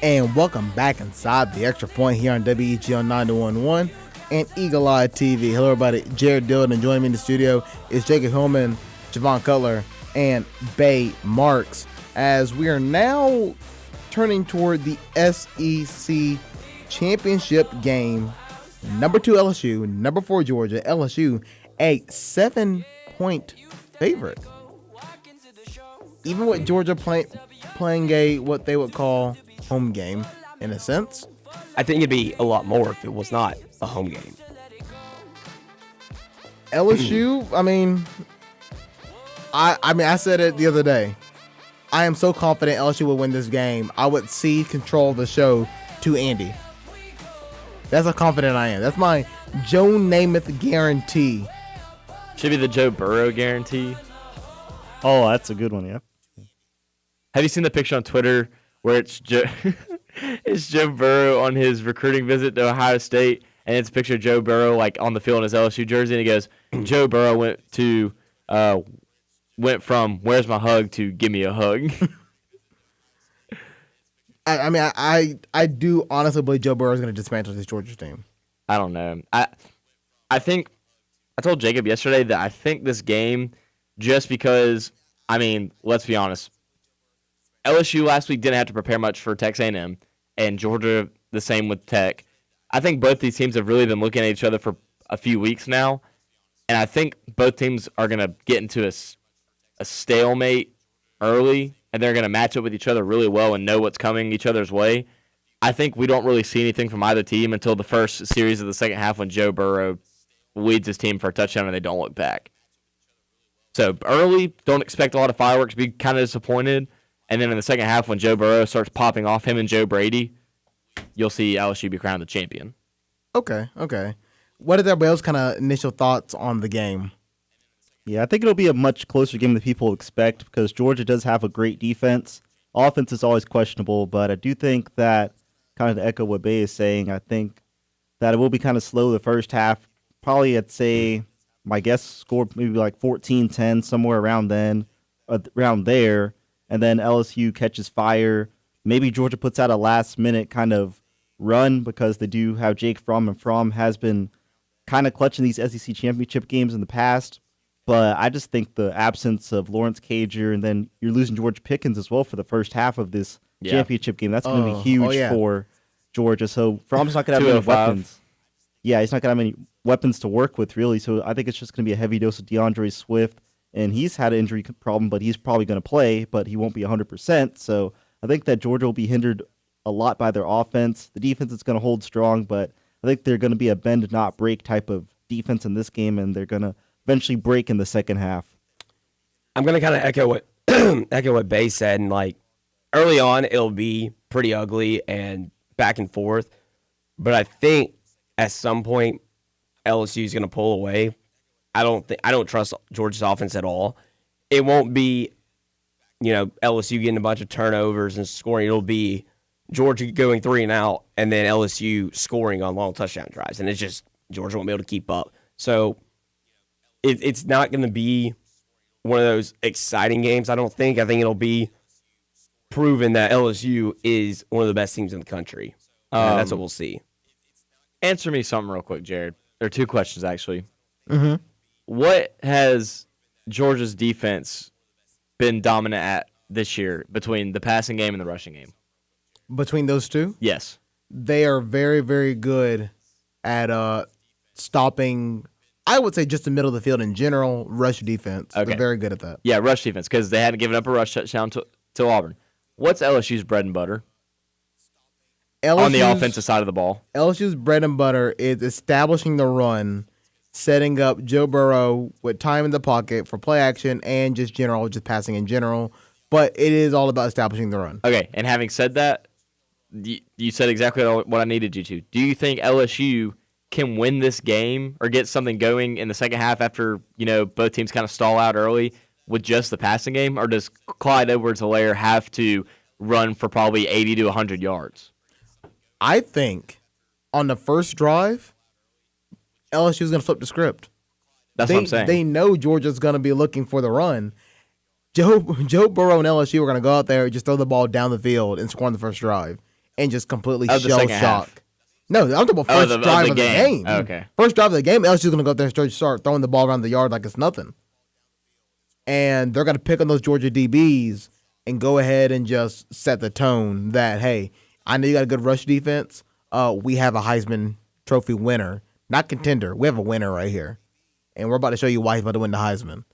And welcome back inside the Extra Point here on WEGL 911 and Eagle Eye TV. Hello, everybody. Jared Dillon, and joining me in the studio is Jacob Hillman, Javon Cutler, and Bay Marks, as we are now turning toward the SEC championship game. Number 2 LSU, number 4 Georgia. LSU a 7-point favorite. Even with Georgia playing a what they would call home game in a sense. I think it'd be a lot more if it was not a home game. LSU, I mean, I said it the other day. I am so confident LSU will win this game. I would cede control of the show to Andy. That's how confident I am. That's my Joe Namath guarantee. Should be the Joe Burrow guarantee. Oh, that's a good one, yeah. Have you seen the picture on Twitter where it's it's Joe Burrow on his recruiting visit to Ohio State, and it's a picture of Joe Burrow like on the field in his LSU jersey, and he goes, Joe Burrow went from "Where's my hug" to "Give me a hug." I do honestly believe Joe Burrow is going to dismantle this Georgia team. I don't know. I think I told Jacob yesterday that I think this game, just because, let's be honest, LSU last week didn't have to prepare much for Texas A&M, and Georgia the same with Tech. I think both these teams have really been looking at each other for a few weeks now, and I think both teams are going to get into a stalemate early, and they're going to match up with each other really well and know what's coming each other's way. I think we don't really see anything from either team until the first series of the second half when Joe Burrow leads his team for a touchdown and they don't look back. So early, don't expect a lot of fireworks, be kind of disappointed. And then in the second half when Joe Burrow starts popping off, him and Joe Brady, you'll see LSU be crowned the champion. Okay. What are everybody else kind of initial thoughts on the game? Yeah, I think it'll be a much closer game than people expect because Georgia does have a great defense. Offense is always questionable, but I do think that, kind of to echo what Bay is saying, I think that it will be kind of slow the first half. Probably, I'd say, my guess, score maybe like 14-10, somewhere around there. And then LSU catches fire. Maybe Georgia puts out a last-minute kind of run because they do have Jake Fromm, and Fromm has been kind of clutching these SEC championship games in the past. But I just think the absence of Lawrence Cager, and then you're losing George Pickens as well for the first half of this championship game. That's going to be huge for Georgia. So Fromm's not going to have many weapons. Yeah, he's not going to have many weapons to work with, really. So I think it's just going to be a heavy dose of DeAndre Swift. And he's had an injury problem, but he's probably going to play, but he won't be 100%. So I think that Georgia will be hindered a lot by their offense. The defense is going to hold strong, but I think they're going to be a bend, not break type of defense in this game, and they're going to eventually break in the second half. I'm going to kind of echo what Bay said, and like early on it'll be pretty ugly and back and forth, but I think at some point LSU is going to pull away. I don't trust Georgia's offense at all. It won't be, LSU getting a bunch of turnovers and scoring. It'll be Georgia going 3 and out, and then LSU scoring on long touchdown drives, and it's just Georgia won't be able to keep up. So it's not going to be one of those exciting games, I don't think. I think it'll be proven that LSU is one of the best teams in the country. And that's what we'll see. Answer me something real quick, Jared. There are 2 questions, actually. Mm-hmm. What has Georgia's defense been dominant at this year between the passing game and the rushing game? Between those two? Yes. They are very, very good at stopping, I would say, just the middle of the field in general, rush defense. Okay. They're very good at that. Yeah, rush defense, because they hadn't given up a rush touchdown to Auburn. What's LSU's bread and butter on the offensive side of the ball? LSU's bread and butter is establishing the run, setting up Joe Burrow with time in the pocket for play action and just passing in general. But it is all about establishing the run. Okay, and having said that, you said exactly what I needed you to. Do you think LSU can win this game or get something going in the second half after, both teams kind of stall out early with just the passing game? Or does Clyde Edwards-Helaire have to run for probably 80 to 100 yards? I think on the first drive, LSU is going to flip the script. That's what I'm saying. They know Georgia's going to be looking for the run. Joe Burrow and LSU are going to go out there and just throw the ball down the field and score on the first drive and just completely shell shock. No, I'm talking about first drive of the game. Oh, okay. First drive of the game, LSU's going to go out there and start throwing the ball around the yard like it's nothing. And they're going to pick on those Georgia DBs and go ahead and just set the tone that, hey, I know you got a good rush defense. We have a Heisman Trophy winner. Not contender. We have a winner right here. And we're about to show you why he's about to win the Heisman.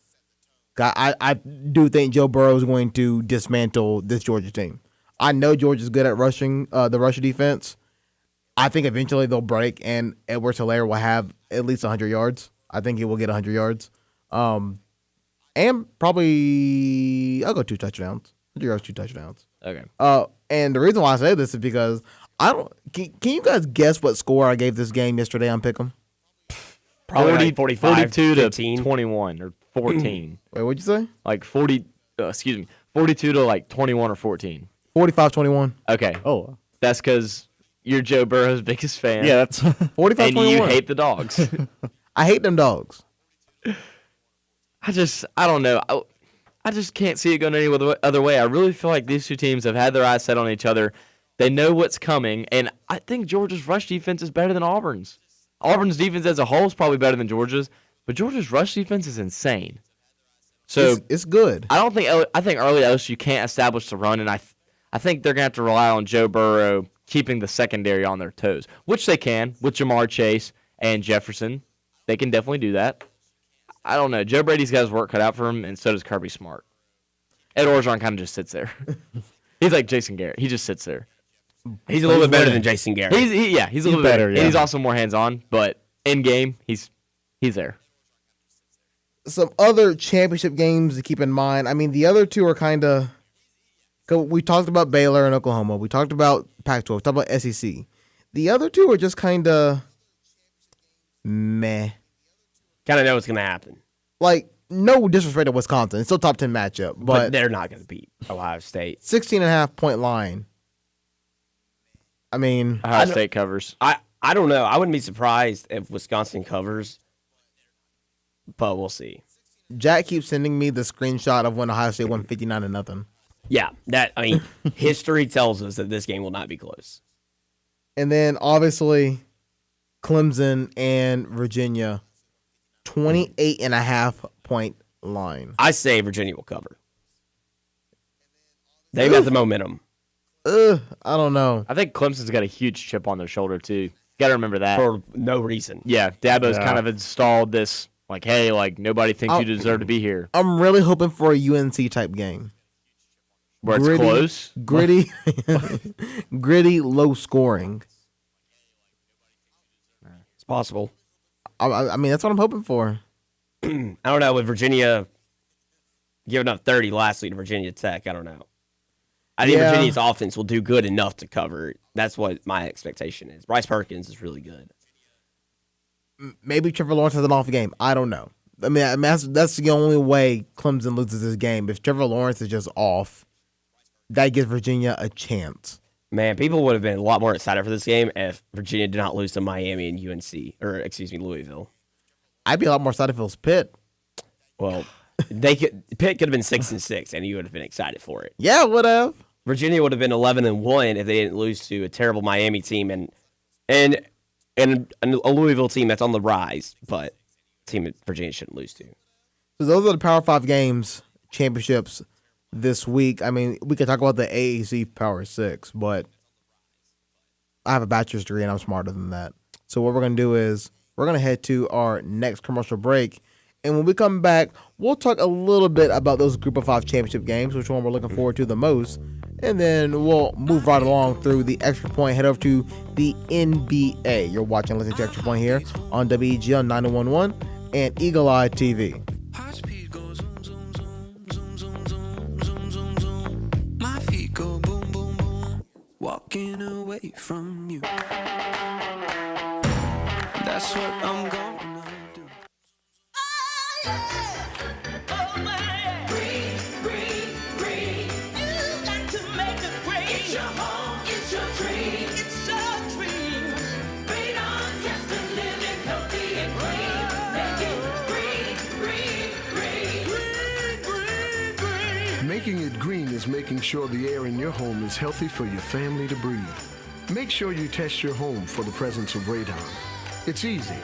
I do think Joe Burrow is going to dismantle this Georgia team. I know Georgia's good at rushing the rush defense. I think eventually they'll break, and Edwards-Helaire will have at least 100 yards. I think he will get 100 yards. And probably I'll go 2 touchdowns. I'll 2 touchdowns. Okay. And the reason why I say this is because I don't. Can you guys guess what score I gave this game yesterday on Pick'em? Probably like 45, 42 15. to 21 or 14. Wait, what'd you say? Like 42 to like 21 or 14. 45-21. Okay. Oh, that's because you're Joe Burrow's biggest fan. Yeah, that's 45-21. And you hate the dogs. I hate them dogs. I don't know. I just can't see it going any other way. I really feel like these two teams have had their eyes set on each other. They know what's coming, and I think Georgia's rush defense is better than Auburn's. Auburn's defense as a whole is probably better than Georgia's, but Georgia's rush defense is insane. So it's good. I think early LSU can't establish the run, and I think they're gonna have to rely on Joe Burrow keeping the secondary on their toes, which they can with Jamar Chase and Jefferson. They can definitely do that. I don't know. Joe Brady's got his work cut out for him, and so does Kirby Smart. Ed Orgeron kind of just sits there. He's like Jason Garrett. He just sits there. He's a little bit better than Jason Garrett. He's a little better, bit, yeah. and he's also more hands-on. But in game, he's there. Some other championship games to keep in mind. I mean, the other two are kind of. We talked about Baylor and Oklahoma. We talked about Pac-12. We talked about SEC. The other two are just kind of meh. Kind of know what's going to happen. Like, no disrespect to Wisconsin. It's still top 10 matchup. But they're not going to beat Ohio State. 16.5 point line. I mean, Ohio State covers. I don't know. I wouldn't be surprised if Wisconsin covers, but we'll see. Jack keeps sending me the screenshot of when Ohio State won 59-0. Yeah, history tells us that this game will not be close. And then obviously Clemson and Virginia, 28.5 point line. I say Virginia will cover. They got the momentum. I don't know. I think Clemson's got a huge chip on their shoulder too. Got to remember that for no reason. Yeah, Dabo's kind of installed this like, hey, like nobody thinks you deserve to be here. I'm really hoping for a UNC type game. Where it's close? Gritty, low scoring. It's possible. I mean, that's what I'm hoping for. I don't know. With Virginia giving up 30 last week to Virginia Tech, I don't know. I think Virginia's offense will do good enough to cover. That's what my expectation is. Bryce Perkins is really good. Maybe Trevor Lawrence has an off game. I don't know. I mean that's the only way Clemson loses this game. If Trevor Lawrence is just off, that gives Virginia a chance. Man, people would have been a lot more excited for this game if Virginia did not lose to Miami and Louisville. I'd be a lot more excited if it was Pitt. Well, Pitt could have been 6-6, and you would have been excited for it. Yeah, would have. Virginia would have been 11-1 if they didn't lose to a terrible Miami team and a Louisville team that's on the rise, but a team that Virginia shouldn't lose to. So those are the Power 5 games, championships this week. I mean, we could talk about the AAC Power 6, but I have a bachelor's degree and I'm smarter than that. So what we're going to do is we're going to head to our next commercial break. And when we come back, we'll talk a little bit about those Group of 5 championship games, which one we're looking forward to the most. And then we'll move right along through the Extra Point, head over to the NBA. You're watching Listening to Extra Point here on WEG on 911 and Eagle Eye TV. My feet go boom, boom, boom, walking away from you. That's what I'm gonna do. Making it green is making sure the air in your home is healthy for your family to breathe. Make sure you test your home for the presence of radon. It's easy.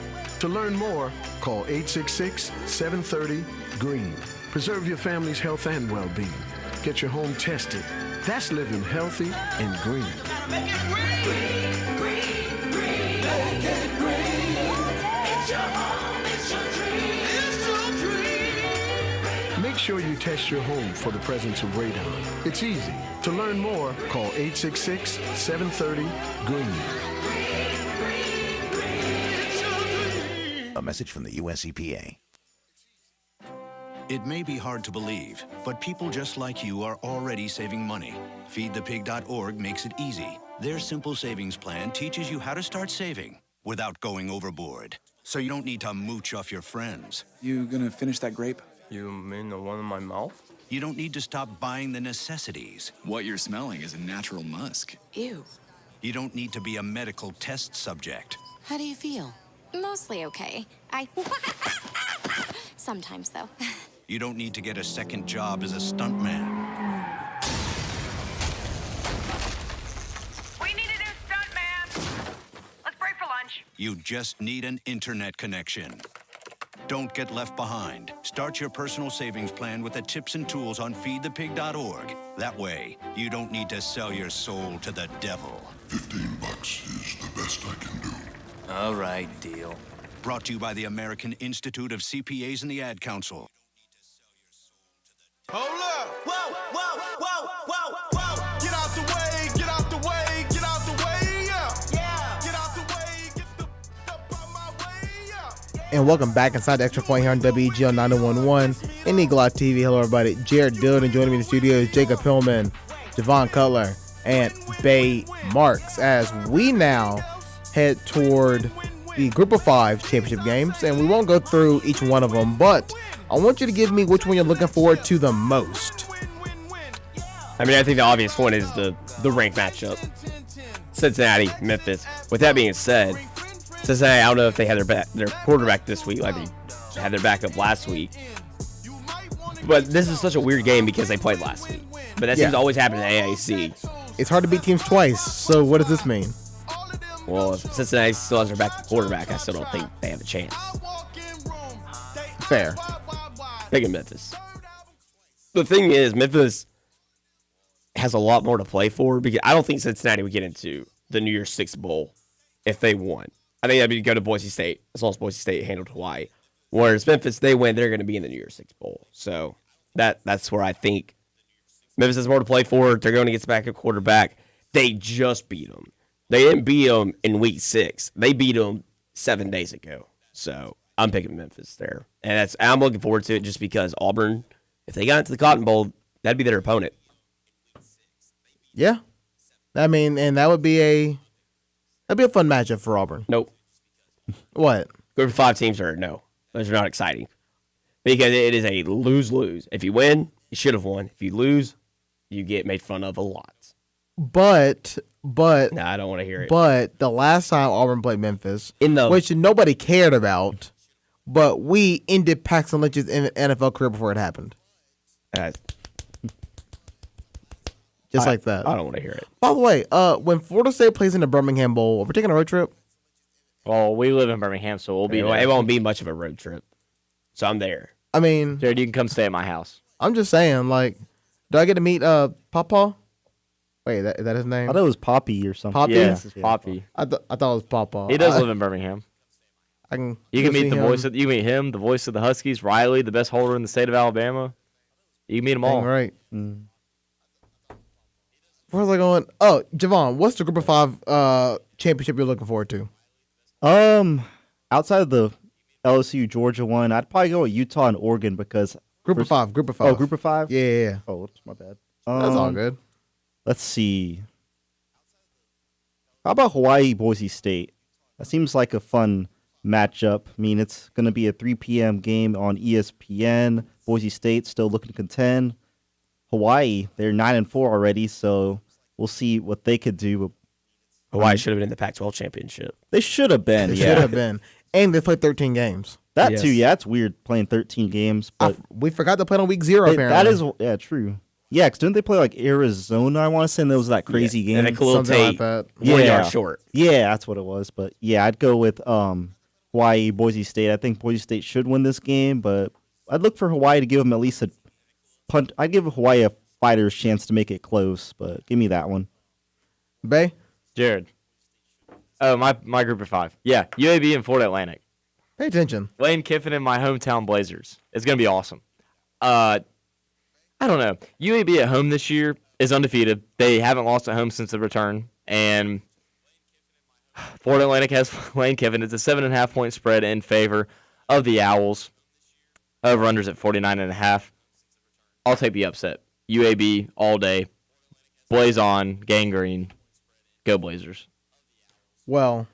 To learn more, call 866-730-GREEN. Preserve your family's health and well-being. Get your home tested. That's living healthy and green. Make it green, green, green. Make it green. It's your home, it's your dream. It's your dream. Make sure you test your home for the presence of radon. It's easy. To learn more, call 866-730-GREEN. A message from the US EPA. It may be hard to believe, but people just like you are already saving money. FeedThePig.org makes it easy. Their simple savings plan teaches you how to start saving without going overboard. So you don't need to mooch off your friends. You gonna finish that grape? You mean the one in my mouth? You don't need to stop buying the necessities. What you're smelling is a natural musk. Ew. You don't need to be a medical test subject. How do you feel? Mostly okay. Sometimes, though. You don't need to get a second job as a stuntman. We need a new stuntman. Let's break for lunch. You just need an internet connection. Don't get left behind. Start your personal savings plan with the tips and tools on feedthepig.org. That way, you don't need to sell your soul to the devil. $15 is the best I can do. All right, deal. Brought to you by the American Institute of CPAs and the Ad Council. Hold up! Whoa, whoa, whoa, whoa, whoa! Get out the way, get out the way, get out the way, yeah! Yeah! Get out the way, get the up out my way, yeah! And welcome back inside the Extra Point here on WEGL 911 and Eagle Eye TV. Hello, everybody. Jared Dillon, joining me in the studio is Jacob Hillman, Javon Cutler, and Bay Marks as we now head toward the Group of 5 championship games. And we won't go through each one of them, but I want you to give me which one you're looking forward to the most. I mean, I think the obvious one is the ranked matchup. Cincinnati, Memphis. With that being said, Cincinnati, I don't know if they had their quarterback this week, like they had their backup last week. But this is such a weird game because they played last week. But that seems to always happen in the AAC. It's hard to beat teams twice, so what does this mean? Well, if Cincinnati still has their backup quarterback, I still don't think they have a chance. Fair. Picking Memphis. The thing is, Memphis has a lot more to play for because I don't think Cincinnati would get into the New Year's Six Bowl if they won. I think that'd be go to Boise State as long as Boise State handled Hawaii. Whereas Memphis, they win, they're going to be in the New Year's Six Bowl. So that's where I think Memphis has more to play for. They're going to get backup quarterback. They just beat them. They didn't beat them in week 6. They beat them 7 days ago. So I'm picking Memphis there. And I'm looking forward to it just because Auburn, if they got into the Cotton Bowl, that'd be their opponent. Yeah. I mean, and that'd be a fun matchup for Auburn. Nope. What? Group of 5 teams no. Those are not exciting. Because it is a lose-lose. If you win, you should have won. If you lose, you get made fun of a lot. But no, I don't want to hear it. But the last time Auburn played Memphis, which which nobody cared about, but we ended Paxton Lynch's NFL career before it happened. Just like that. I don't want to hear it. By the way, when Florida State plays in the Birmingham Bowl, are we taking a road trip? Well, we live in Birmingham, so we'll be there. It won't be much of a road trip. So I'm there. I mean, Jared, you can come stay at my house. I'm just saying, like, do I get to meet Pawpaw? Wait, is that his name? I thought it was Poppy or something. Poppy? Yeah, this is Poppy. I thought it was Pawpaw. He does live in Birmingham. You can meet you can meet him, the voice of the Huskies, Riley, the best holder in the state of Alabama. You can meet them all. Right. Where was I going? Oh, Javon, what's the Group of 5 championship you're looking forward to? Outside of the LSU Georgia one, I'd probably go with Utah and Oregon because Group of 5. Oh, Group of 5. Yeah. Oh, whoops, my bad. That's all good. Let's see. How about Hawaii Boise State? That seems like a fun matchup. I mean, it's going to be a 3 p.m. game on ESPN. Boise State still looking to contend. Hawaii, they're 9-4 already, so we'll see what they could do. Hawaii should have been in the Pac-12 championship. They should have been. They should have been. And they played 13 games. That too, yeah, it's weird playing 13 games. But we forgot to play on week 0, apparently. That is, true. Yeah, because didn't they play like Arizona, I want to say, and there was that crazy game? And Khalil Tate, like that. 1 yard short. Yeah, that's what it was. But yeah, I'd go with Hawaii, Boise State. I think Boise State should win this game, but I'd look for Hawaii to give them at least a punt. I'd give Hawaii a fighter's chance to make it close, but give me that one. Bay? Jared. Oh, my Group of 5. Yeah, UAB and Florida Atlantic. Pay attention. Lane Kiffin and my hometown Blazers. It's going to be awesome. I don't know. UAB at home this year is undefeated. They haven't lost at home since the return. And Florida Atlantic has Lane Kiffin. It's a 7.5-point spread in favor of the Owls. Over-under's at 49.5. I'll take the upset. UAB all day. Blaze on. Gang green. Go Blazers. Well,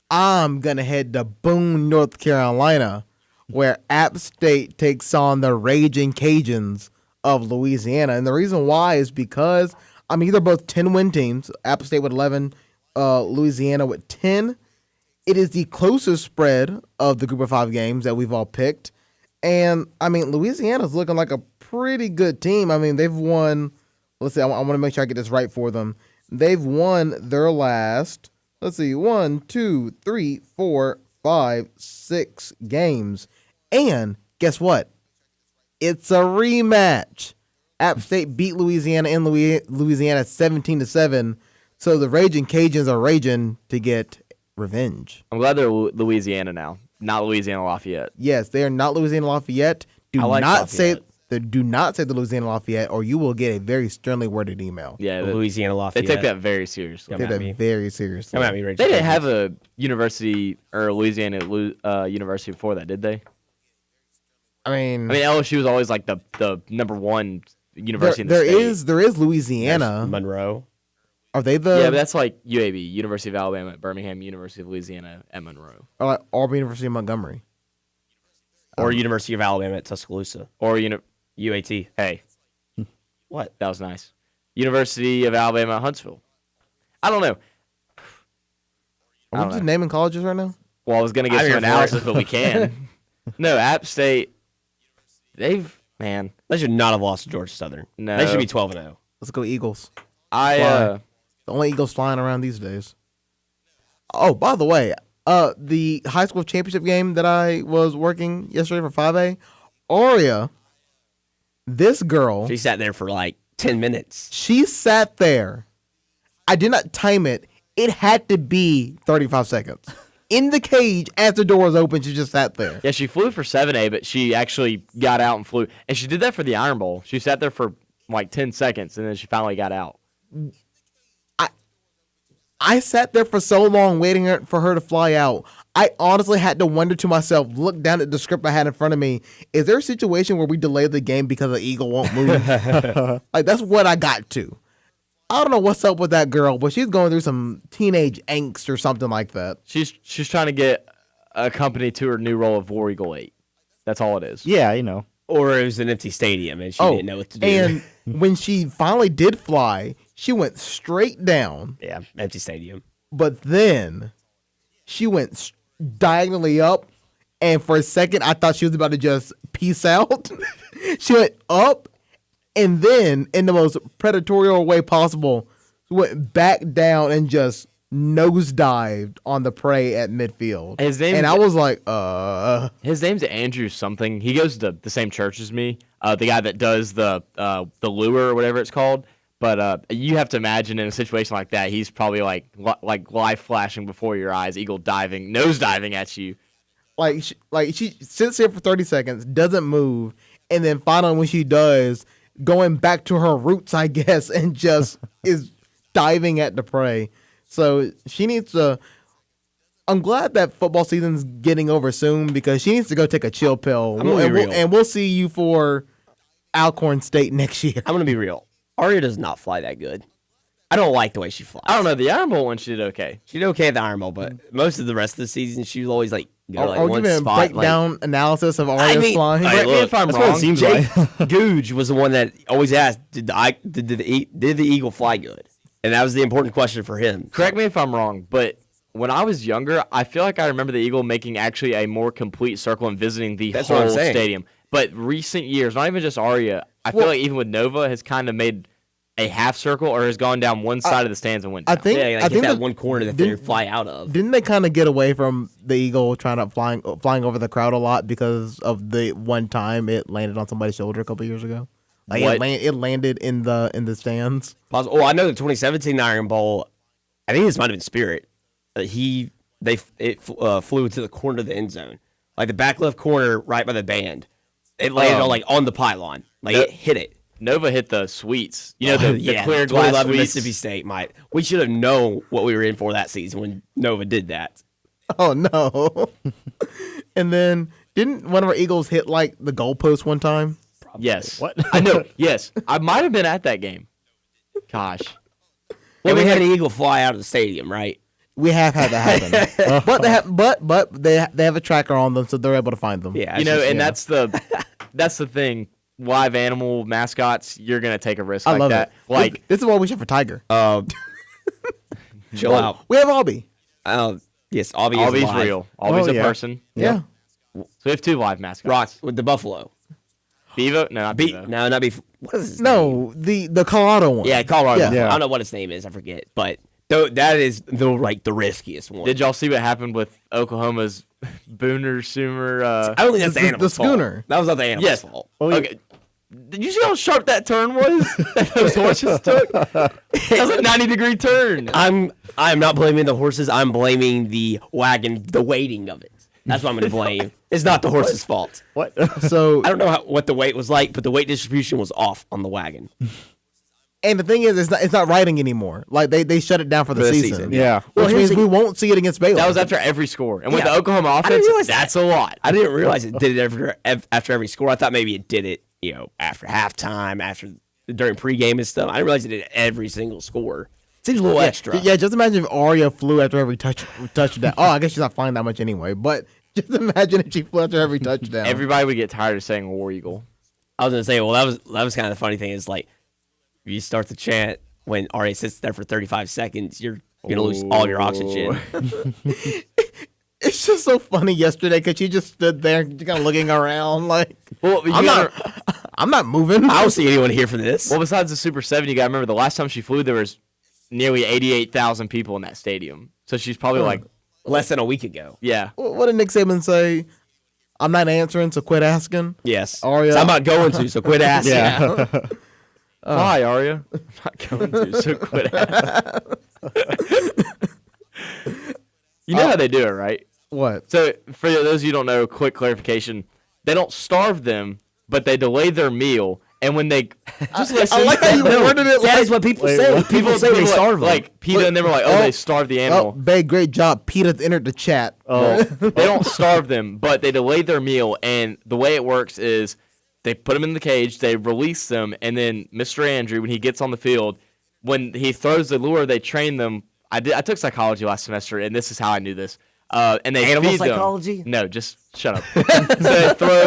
I'm going to head to Boone, North Carolina, where App State takes on the Raging Cajuns of Louisiana. And the reason why is because, they're both 10-win teams. App State with 11, Louisiana with 10. It is the closest spread of the group of 5 games that we've all picked. And, Louisiana's looking like a pretty good team. They've won, let's see, I want to make sure I get this right for them. They've won their last, 1, 2, 3, 4, 5, 6 games. And guess what? It's a rematch. App State beat Louisiana in Louisiana 17-7. So the Raging Cajuns are raging to get revenge. I'm glad they're Louisiana now, not Louisiana Lafayette. Yes, they are not Louisiana Lafayette. Do not Lafayette. say the Louisiana Lafayette, or you will get a very sternly worded email. Yeah, Louisiana Lafayette. They take that very seriously. They take that very seriously. Come at me, Rachel. They didn't have a university or Louisiana university before that, did they? LSU was always like the number one university in the state. There is Louisiana. There's Monroe. Are they the? Yeah, but that's like UAB, University of Alabama at Birmingham, University of Louisiana at Monroe, Or like Auburn University of Montgomery, or University of Alabama at Tuscaloosa, or UAT. Hey, what? That was nice. University of Alabama at Huntsville. I don't know. Are we just naming colleges right now? Well, I was gonna get some analysis, but we can. No, App State. They should not have lost to Georgia Southern. No, they should be 12-0. Let's go Eagles. The only Eagles flying around these days. Oh, by the way, the high school championship game that I was working yesterday for 5A, Aria, this girl. She sat there for like 10 minutes. She sat there. I did not time it. It had to be 35 seconds. In the cage, as the door was open, she just sat there. Yeah, she flew for 7A, but she actually got out and flew. And she did that for the Iron Bowl. She sat there for like 10 seconds, and then she finally got out. I sat there for so long waiting for her to fly out. I honestly had to wonder to myself, look down at the script I had in front of me, is there a situation where we delay the game because the eagle won't move? Like, that's what I got to. I don't know what's up with that girl, but she's going through some teenage angst or something like that. She's trying to get a company to her new role of War Eagle 8. That's all it is. Yeah, you know. Or it was an empty stadium and she didn't know what to do. And when she finally did fly, she went straight down. Yeah, empty stadium. But then she went diagonally up, and for a second I thought she was about to just peace out. She went up, and then in the most predatory way possible, went back down and just nosedived on the prey at midfield. I was like, His name's Andrew something. He goes to the same church as me. The guy that does the lure or whatever it's called. But you have to imagine in a situation like that, he's probably like life flashing before your eyes, eagle diving, nose diving at you. Like she sits here for 30 seconds, doesn't move, and then finally when she does, going back to her roots, I guess, and just is diving at the prey. So she needs to. I'm glad that football season's getting over soon because she needs to go take a chill pill. And we'll see you for Alcorn State next year. I'm gonna be real. Aria does not fly that good. I don't like the way she flies. I don't know. The Iron Bowl one, she did okay. She did okay at the Iron Bowl, but most of the rest of the season, she was always like, Are we giving a breakdown analysis of Aria's flying? Correct me if I'm that's wrong. what it seems Jake Googe was the one that always asked, did the eagle fly good? And that was the important question for him. Correct me if I'm wrong, but when I was younger, I feel like I remember the eagle making actually a more complete circle and visiting the whole stadium. But recent years, not even just Aria, I feel like even with Nova has kind of made a half circle or has gone down one side of the stands and went down. I think that one corner that they fly out of. Didn't they kind of get away from the eagle trying to flying over the crowd a lot because of the one time it landed on somebody's shoulder a couple years ago? Like it landed in the stands. Oh, I know the 2017 Iron Bowl. I think this might have been Spirit. It flew into the corner of the end zone, like the back left corner, right by the band. It landed on the pylon, it hit it. Nova hit the suites. You know, the clear glass 2011 suites. Mississippi State might. We should have known what we were in for that season when Nova did that. Oh, no. And then Didn't one of our Eagles hit like the goalpost one time? Yes. What? I know. Yes. I might have been at that game. Gosh. Well, we had an eagle fly out of the stadium, right? We have had that happen, but they have a tracker on them, so they're able to find them. Yeah, that's the thing. Live animal mascots, you're gonna take a risk I like love that. it. Like this is what we should for Tiger. Chill out. We have Albie. Yes, Albie is Albie's alive. real. Albie's a yeah. person. Yeah. So we have 2 live mascots. Rock with the buffalo. Bevo? No, not Bevo. No, not Bevo. What is his name? No, the Colorado one. Yeah, Colorado. Yeah. Buffalo. I don't know what his name is. I forget. But that is the riskiest one. Did y'all see what happened with Oklahoma's Booner Sumer? I don't think that's the animal's schooner. fault. That was not the animal's fault. Okay. Did you see how sharp that turn was that those horses took? That was a 90-degree turn. I'm not blaming the horses. I'm blaming the wagon, the weighting of it. That's what I'm going to blame. It's not the horse's fault. What? So I don't know what the weight was like, but the weight distribution was off on the wagon. And the thing is, it's not riding anymore. Like they shut it down for the season. Yeah. Which means we won't see it against Baylor. That was after every score. And with the Oklahoma I didn't offense, realize that's a lot. I didn't realize it did it after every score. I thought maybe it did it, after halftime, during pregame and stuff. I didn't realize it did every single score. Seems a little extra. Yeah, just imagine if Arya flew after every touchdown. Oh, I guess she's not flying that much anyway. But just imagine if she flew after every touchdown. Everybody would get tired of saying War Eagle. I was gonna say, well, that was kind of the funny thing is like, if you start the chant when Arya sits there for 35 seconds, you're gonna lose all your oxygen. It's just so funny yesterday because she just stood there, kind of looking around like, well, I'm not moving. I don't see anyone here for this. Well, besides the Super 7, you got to remember the last time she flew, there was nearly 88,000 people in that stadium. So she's probably like less than a week ago. Yeah. What did Nick Saban say? I'm not answering, so quit asking. Yes. Arya. So I'm not going to, so quit asking. Yeah. Hi, Arya. I'm not going to, so quit asking. You know how they do it, right? What? So, for those of you who don't know, quick clarification. They don't starve them, but they delay their meal. And when they... Just listen. I like how you worded it. That is what people say. People say they starve them. Like, PETA and them were like, they starved the animal. Oh, babe, great job. PETA entered the chat. Oh, they don't starve them, but they delay their meal. And the way it works is they put them in the cage, they release them, and then Mr. Andrew, when he gets on the field, when he throws the lure, they train them. I took psychology last semester, and this is how I knew this. And they Animal feed psychology? them. No, just shut up. So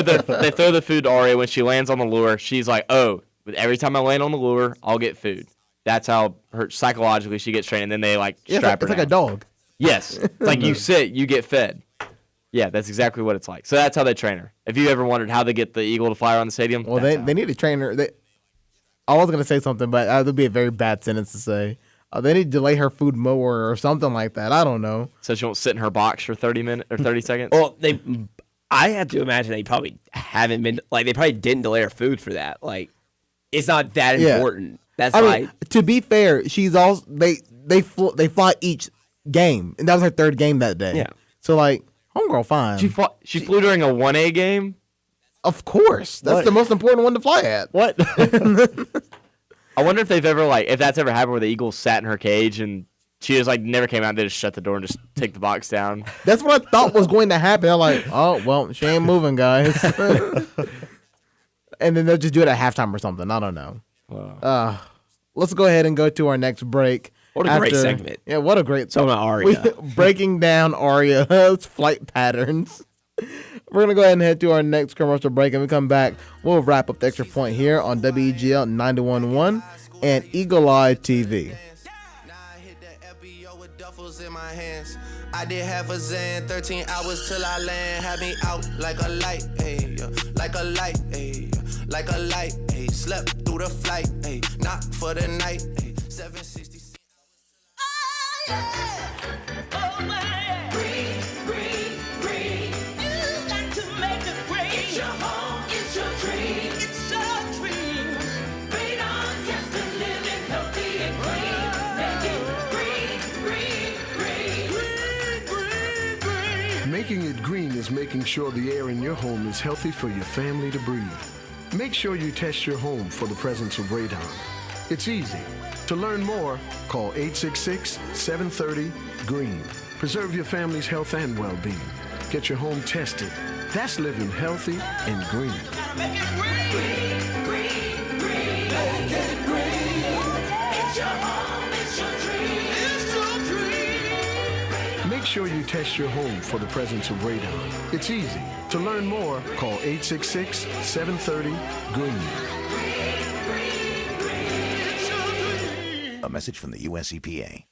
they throw the food to Arya. When she lands on the lure, she's like, "Oh, every time I land on the lure, I'll get food." That's how psychologically she gets trained. And then they strap her it's like a dog. Yes, it's like you sit, you get fed. Yeah, that's exactly what it's like. So that's how they train her. If you ever wondered how they get the eagle to fly around the stadium, Well, they need to train her. I was going to say something, but that would be a very bad sentence to say. They need to delay her food more or something like that. I don't know. So she won't sit in her box for 30 minutes or 30 seconds? Well, I have to imagine they probably haven't been, they probably didn't delay her food for that. Like, it's not that important. That's why. Mean, to be fair, she's also, they fly each game, and that was her third game that day. Yeah. So, homegirl, fine. She flew during a 1A game? Of course. That's the most important one to fly at. What? I wonder if they've ever if that's ever happened where the Eagles sat in her cage and she just never came out. They just shut the door and just take the box down. That's what I thought was going to happen. I'm like, oh well, she ain't moving, guys. And then they'll just do it at halftime or something. I don't know. Wow. Let's go ahead and go to our next break. What a great segment. Yeah, what a great. So about Arya. Breaking down Arya's flight patterns. We're going to go ahead and head to our next commercial break. And we come back, we'll wrap up the Extra Point here on WEGL 91.1 and Eagle Eye TV. In my hands, I did half a Zan, 13 hours till I land. Had me out like a light, hey, like a light, hey, like a light, hey. Slept through the flight, hey, not for the night, hey. 766. Oh yeah, oh my, green, green, green. You got to make it green. It's your home, it's your dream, it's your dream. Radon test and living healthy and clean. Make it green, green. Making it green is making sure the air in your home is healthy for your family to breathe. Make sure you test your home for the presence of radon. It's easy. To learn more, call 866-730-GREEN. Preserve your family's health and well-being. Get your home tested That's living healthy and green. Make sure you test your home for the presence of radon. It's easy. To learn more, call 866-730-GREEN. A message from the U.S. EPA.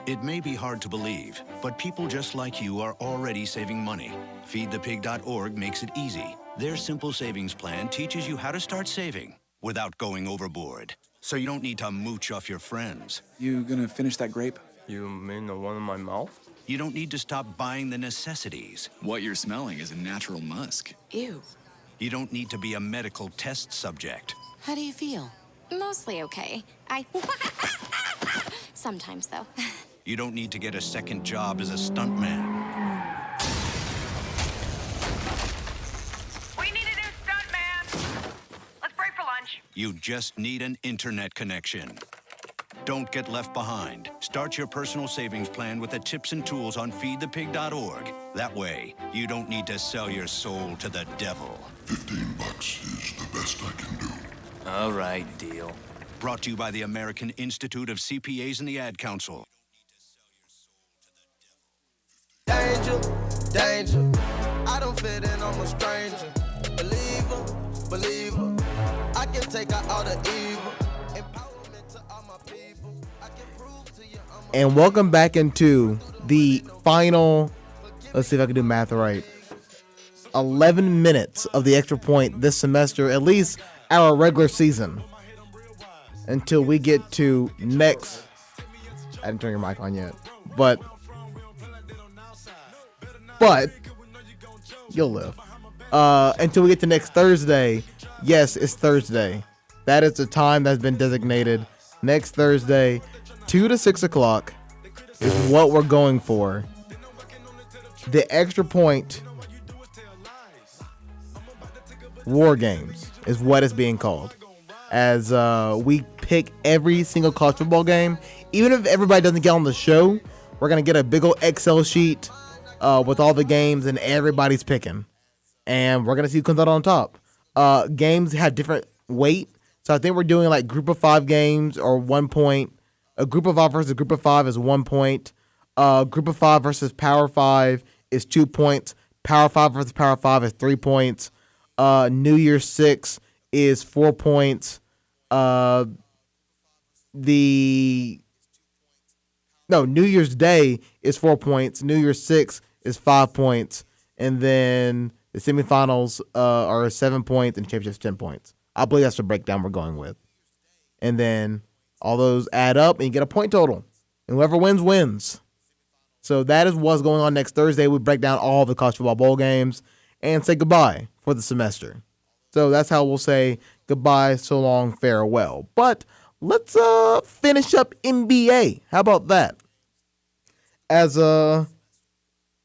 It may be hard to believe, but people just like you are already saving money. FeedThePig.org makes it easy. Their simple savings plan teaches you how to start saving without going overboard. So you don't need to mooch off your friends. You gonna finish that grape? You mean the one in my mouth? You don't need to stop buying the necessities. What you're smelling is a natural musk. Ew. You don't need to be a medical test subject. How do you feel? Mostly okay. Sometimes, though. You don't need to get a second job as a stuntman. We need a new stuntman. Let's break for lunch. You just need an internet connection. Don't get left behind. Start your personal savings plan with the tips and tools on feedthepig.org. That way, you don't need to sell your soul to the devil. $15 is the best I can do. All right, deal. Brought to you by the American Institute of CPAs and the Ad Council. Danger, danger. I don't fit in, I'm a stranger. Believer, believer. I can take out all the evil. Empowerment to all my people. I can prove to you And welcome back into the final, let's see if I can do math right, 11 minutes of the Extra Point this semester, at least our regular season, until we get to next. I didn't turn your mic on yet, but you'll live. Until we get to next Thursday. Yes, it's Thursday. That is the time that's been designated. Next Thursday, 2 to 6 o'clock is what we're going for. The Extra Point War Games is what it's being called. As we pick every single college football game. Even if everybody doesn't get on the show, we're going to get a big old Excel sheet with all the games and everybody's picking. And we're going to see who comes out on top. Games have different weight. So I think we're doing like group of 5 games or 1 point. A group of 5 versus a group of 5 is 1 point. Group of 5 versus Power 5 is 2 points. Power 5 versus Power 5 is 3 points. New Year's 6 is 4 points. New Year's Day is 4 points. New Year's 6 is 5 points. And then the semifinals are 7 points and the championship's 10 points. I believe that's the breakdown we're going with. And then all those add up and you get a point total. And whoever wins, wins. So that is what's going on next Thursday. We break down all the college football bowl games and say goodbye for the semester. So that's how we'll say goodbye, so long, farewell. But let's finish up NBA. How about that?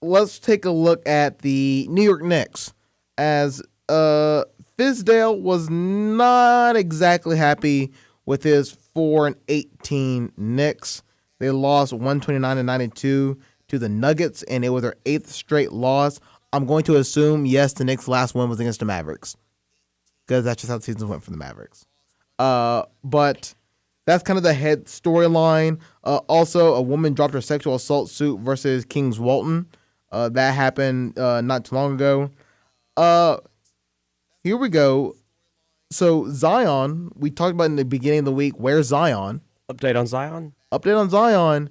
Let's take a look at the New York Knicks. As Fizdale was not exactly happy with his 4-18 Knicks. They lost 129-92 to the Nuggets, and it was their 8th straight loss. I'm going to assume, yes, the Knicks' last win was against the Mavericks, because that's just how the season went for the Mavericks. But that's kind of the head storyline. Also, a woman dropped her sexual assault suit versus Kings Walton. That happened not too long ago. Here we go. So Zion, we talked about in the beginning of the week. Where's Zion? Update on Zion.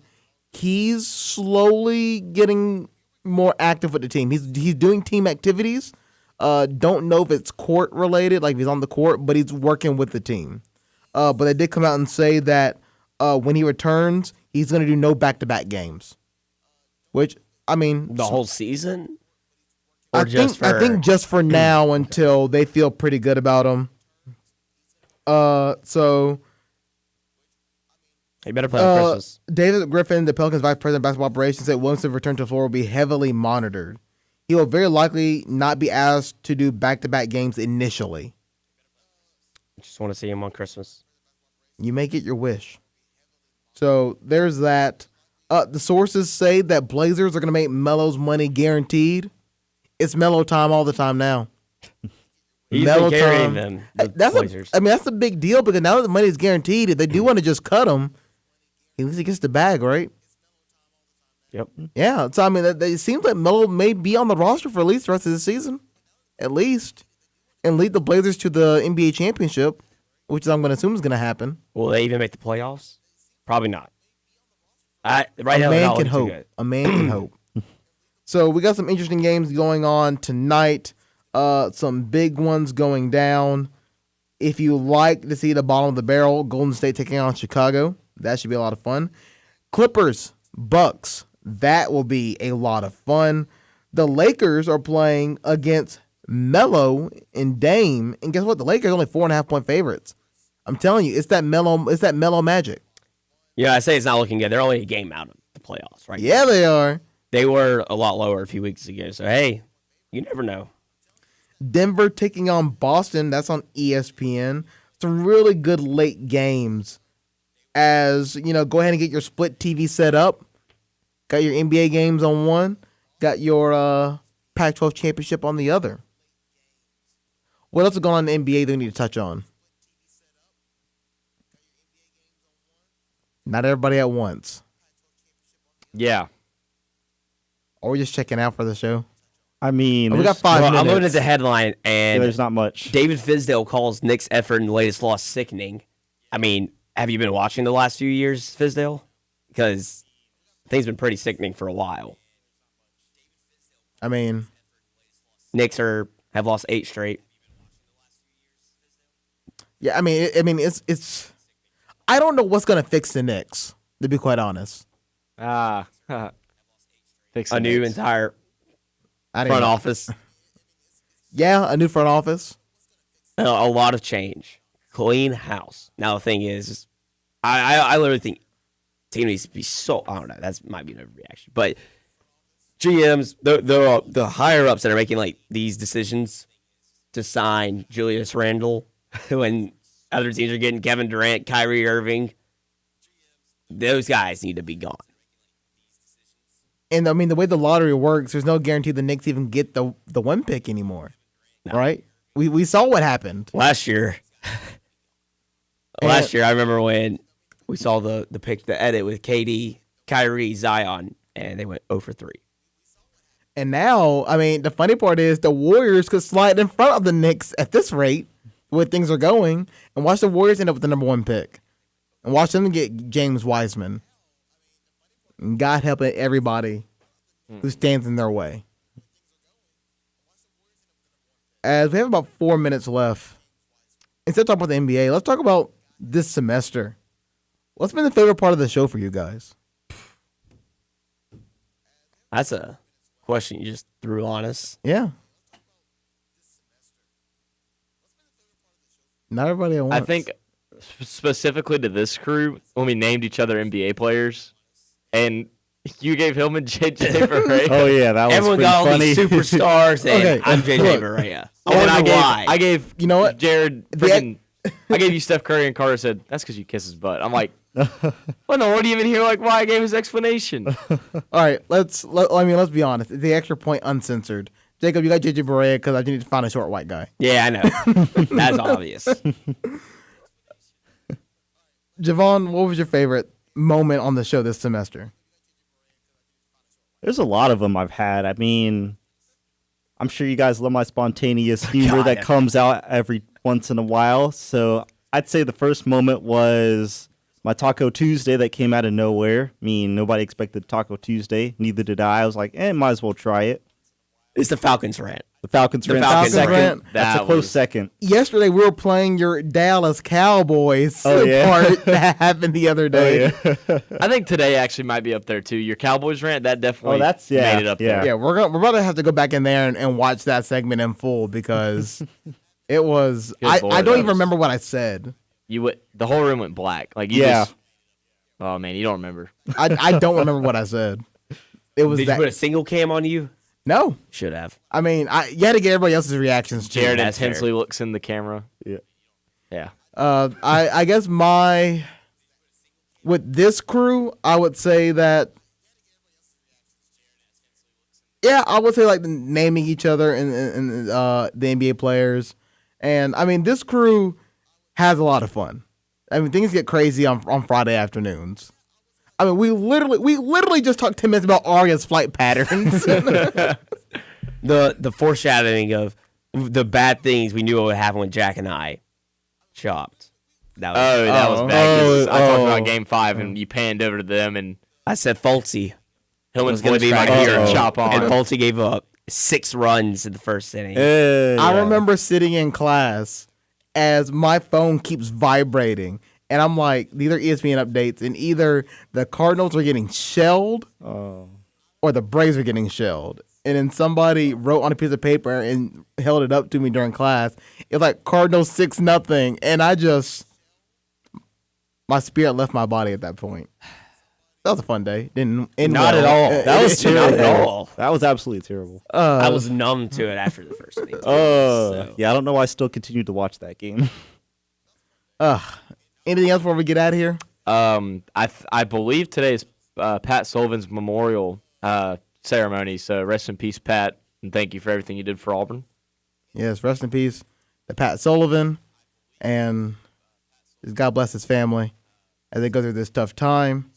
He's slowly getting more active with the team. He's doing team activities. Don't know if it's court related, like if he's on the court, but he's working with the team. But they did come out and say that when he returns, he's going to do no back-to-back games. Which, I mean, the whole season? I think just for now until they feel pretty good about him. So he better play on Christmas. David Griffin, the Pelicans vice president of basketball operations, said Williamson's return to the floor will be heavily monitored. He will very likely not be asked to do back-to-back games initially. Just want to see him on Christmas. You may get your wish. So there's that. The sources say that Blazers are going to make Melo's money guaranteed. It's Melo time all the time now. He's Melo been carrying time. them. The That's Blazers. that's a big deal because now that the money is guaranteed, if they do want to just cut him, at least he gets the bag, right? Yep. Yeah. So I mean, it seems like Melo may be on the roster for at least the rest of the season, at least, and lead the Blazers to the NBA championship, which I'm going to assume is going to happen. Will they even make the playoffs? Probably not. Right A now, they're man not can looking too hope. good. A man can hope. So we got some interesting games going on tonight. Some big ones going down. If you like to see the bottom of the barrel, Golden State taking on Chicago. That should be a lot of fun. Clippers, Bucks. That will be a lot of fun. The Lakers are playing against Melo and Dame, and guess what? The Lakers are only 4.5-point favorites. I'm telling you, it's that Melo magic. Yeah, I say it's not looking good. They're only a game out of the playoffs, right? Yeah, they are. They were a lot lower a few weeks ago. So, hey, you never know. Denver taking on Boston. That's on ESPN. Some really good late games. As, go ahead and get your split TV set up. Got your NBA games on one. Got your Pac-12 championship on the other. What else is going on in the NBA that we need to touch on? Not everybody at once. Yeah. Or we're just checking out for the show. I mean, we got 5 minutes. I'm looking at the headline, and there's not much. David Fizdale calls Nick's effort in the latest loss sickening. I mean, have you been watching the last few years, Fizdale? Because things been pretty sickening for a while. I mean, Knicks have lost 8 straight. Yeah, I mean, it's. I don't know what's gonna fix the Knicks, to be quite honest. Fix a new entire front office. Yeah, a new front office. A lot of change. Clean house. Now the thing is, I literally think team needs to be so. I don't know. That might be an overreaction, but GMs, the higher ups that are making like these decisions to sign Julius Randle when other teams are getting Kevin Durant, Kyrie Irving, those guys need to be gone. And I mean, the way the lottery works, there's no guarantee the Knicks even get the 1 pick anymore, right? We saw what happened last year. Last year, I remember when we saw the pick, the edit with KD, Kyrie, Zion, and they went 0 for 3. And now, I mean, the funny part is the Warriors could slide in front of the Knicks at this rate, where things are going, and watch the Warriors end up with the number 1 pick, and watch them get James Wiseman. And God help everybody who stands in their way. As we have about 4 minutes left, instead of talking about the NBA, let's talk about this semester. What's been the favorite part of the show for you guys? That's a question you just threw on us. Yeah. Not everybody at once. I think specifically to this crew, when we named each other NBA players, and you gave Hillman JJ Barea. Oh yeah, that was everyone pretty got all funny. these superstars, and Okay, I'm JJ look. Barea. And then I gave you know what? Jared freaking, I gave you Steph Curry, and Carter said, that's because you kiss his butt. I'm like, well, no, what do you even hear? Like, why I gave his explanation. All right, let's be honest. The extra point uncensored. Jacob, you got JJ Barea because I need to find a short white guy. Yeah, I know. That's obvious. Javon, what was your favorite moment on the show this semester? There's a lot of them I've had. I mean, I'm sure you guys love my spontaneous humor that comes out every once in a while. So I'd say the first moment was my Taco Tuesday that came out of nowhere. I mean, nobody expected Taco Tuesday. Neither did I. I was like, might as well try it. It's the Falcons rant. The Falcons rant. Falcons Second. rant. That's a close second. Yesterday we were playing your Dallas Cowboys Oh, yeah. part that happened the other day. Oh, yeah. I think today actually might be up there too. Your Cowboys rant, that definitely made it up there. Yeah, we're about to have to go back in there and watch that segment in full because it was. Good I Lord, don't that even was- remember what I said. The whole room went black. Like you Yeah. just, oh man, you don't remember. I don't remember what I said. It was Did that. you put a single cam on you? No. Should have. I mean, you had to get everybody else's reactions too. Jared intensely looks in the camera. Yeah. Yeah. I guess with this crew, I would say that Yeah, I would say like naming each other and the NBA players. And I mean, this crew has a lot of fun. I mean, things get crazy on Friday afternoons. I mean, we literally just talked 10 minutes about Arya's flight patterns. The foreshadowing of the bad things we knew would happen when Jack and I chopped. That was bad. I talked about Game 5 and you panned over to them and I said Fultzy. Hillman's going to be my hero. Chop on. And Fultzy gave up 6 runs in the first inning. I remember sitting in class as my phone keeps vibrating. And I'm like, these are ESPN updates, and either the Cardinals are getting shelled or the Braves are getting shelled. And then somebody wrote on a piece of paper and held it up to me during class. It was like Cardinals 6-0, and my spirit left my body at that point. That was a fun day. Didn't end Not well. at all. That was terrible. Not at all. That was absolutely terrible. I was numb to it after the first inning. So. Yeah, I don't know why I still continued to watch that game. Anything else before we get out of here? I believe today is Pat Sullivan's memorial ceremony. So rest in peace, Pat, and thank you for everything you did for Auburn. Yes, rest in peace to Pat Sullivan, and God bless his family as they go through this tough time.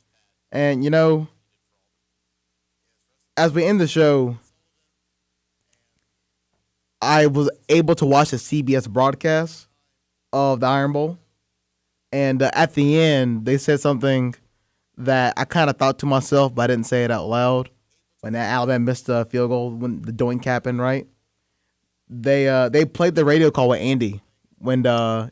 And, you know, as we end the show, I was able to watch the CBS broadcast of the Iron Bowl. And at the end, they said something that I kind of thought to myself, but I didn't say it out loud. When that Alabama missed the field goal, when the doink happened, right? They played the radio call with Andy when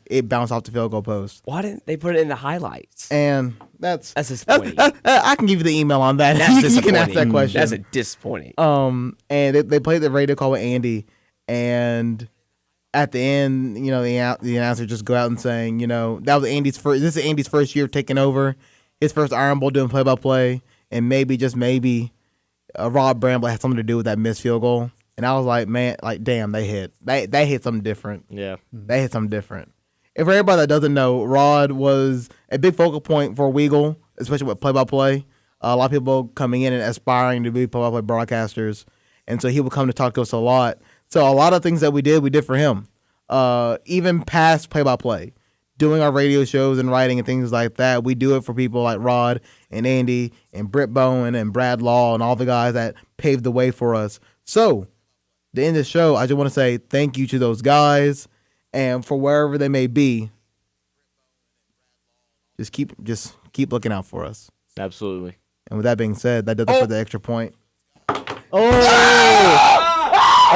it bounced off the field goal post. Why didn't they put it in the highlights? And that's disappointing. I can give you the email on that. That's you can ask that question. That's disappointing. And they played the radio call with Andy, and at the end, you know, the announcer just go out and saying, you know, that was Andy's first. This is Andy's first year taking over, his first Iron Bowl doing play-by-play, and maybe just maybe, Rob Bramblett had something to do with that missed field goal. And I was like, man, like damn, they hit something different. Yeah, they hit something different. And for everybody that doesn't know, Rod was a big focal point for Weagle, especially with play-by-play. A lot of people coming in and aspiring to be play-by-play broadcasters, and so he would come to talk to us a lot. So a lot of things that we did for him. Even past play-by-play, doing our radio shows and writing and things like that, we do it for people like Rod and Andy and Britt Bowen and Brad Law and all the guys that paved the way for us. So, the end of the show, I just want to say thank you to those guys, and for wherever they may be, just keep looking out for us. Absolutely. And with that being said, that does it for the extra point. Oh, wow.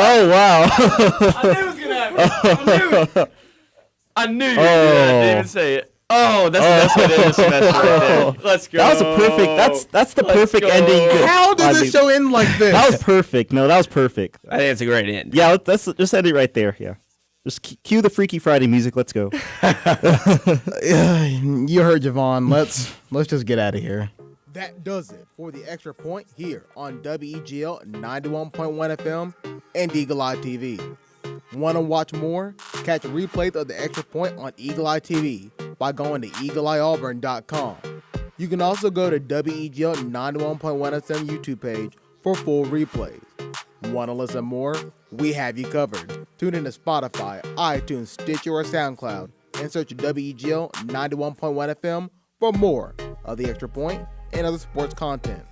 I knew it was going to happen. I knew you were going to do that. I didn't even say it. Oh, that's the end of the semester right there. Let's go. That was a perfect. That's the perfect ending. How did this show end like this? That was perfect. No, that was perft. I think it's a great end. Yeah, let's just end it right there. Yeah, just cue the Freaky Friday music. Let's go. You heard Javon. Let's just get out of here. That does it for the extra point here on WEGL 91.1 FM and Eagle Eye TV. Want to watch more? Catch replays of the extra point on Eagle Eye TV by going to eagleeyeauburn.com. You can also go to WEGL 91.1 FM YouTube page for full replays. Want to listen more? We have you covered. Tune in to Spotify, iTunes, Stitcher, or SoundCloud and search WEGL 91.1 FM for more of the extra point and other sports content.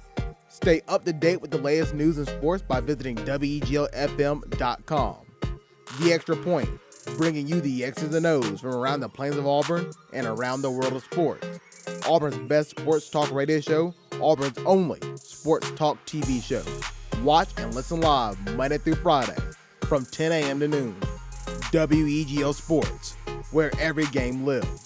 Stay up to date with the latest news and sports by visiting WEGLFM.com. The Extra Point, bringing you the X's and O's from around the plains of Auburn and around the world of sports. Auburn's best sports talk radio show, Auburn's only sports talk TV show. Watch and listen live Monday through Friday from 10 a.m. to noon. WEGL Sports, where every game lives.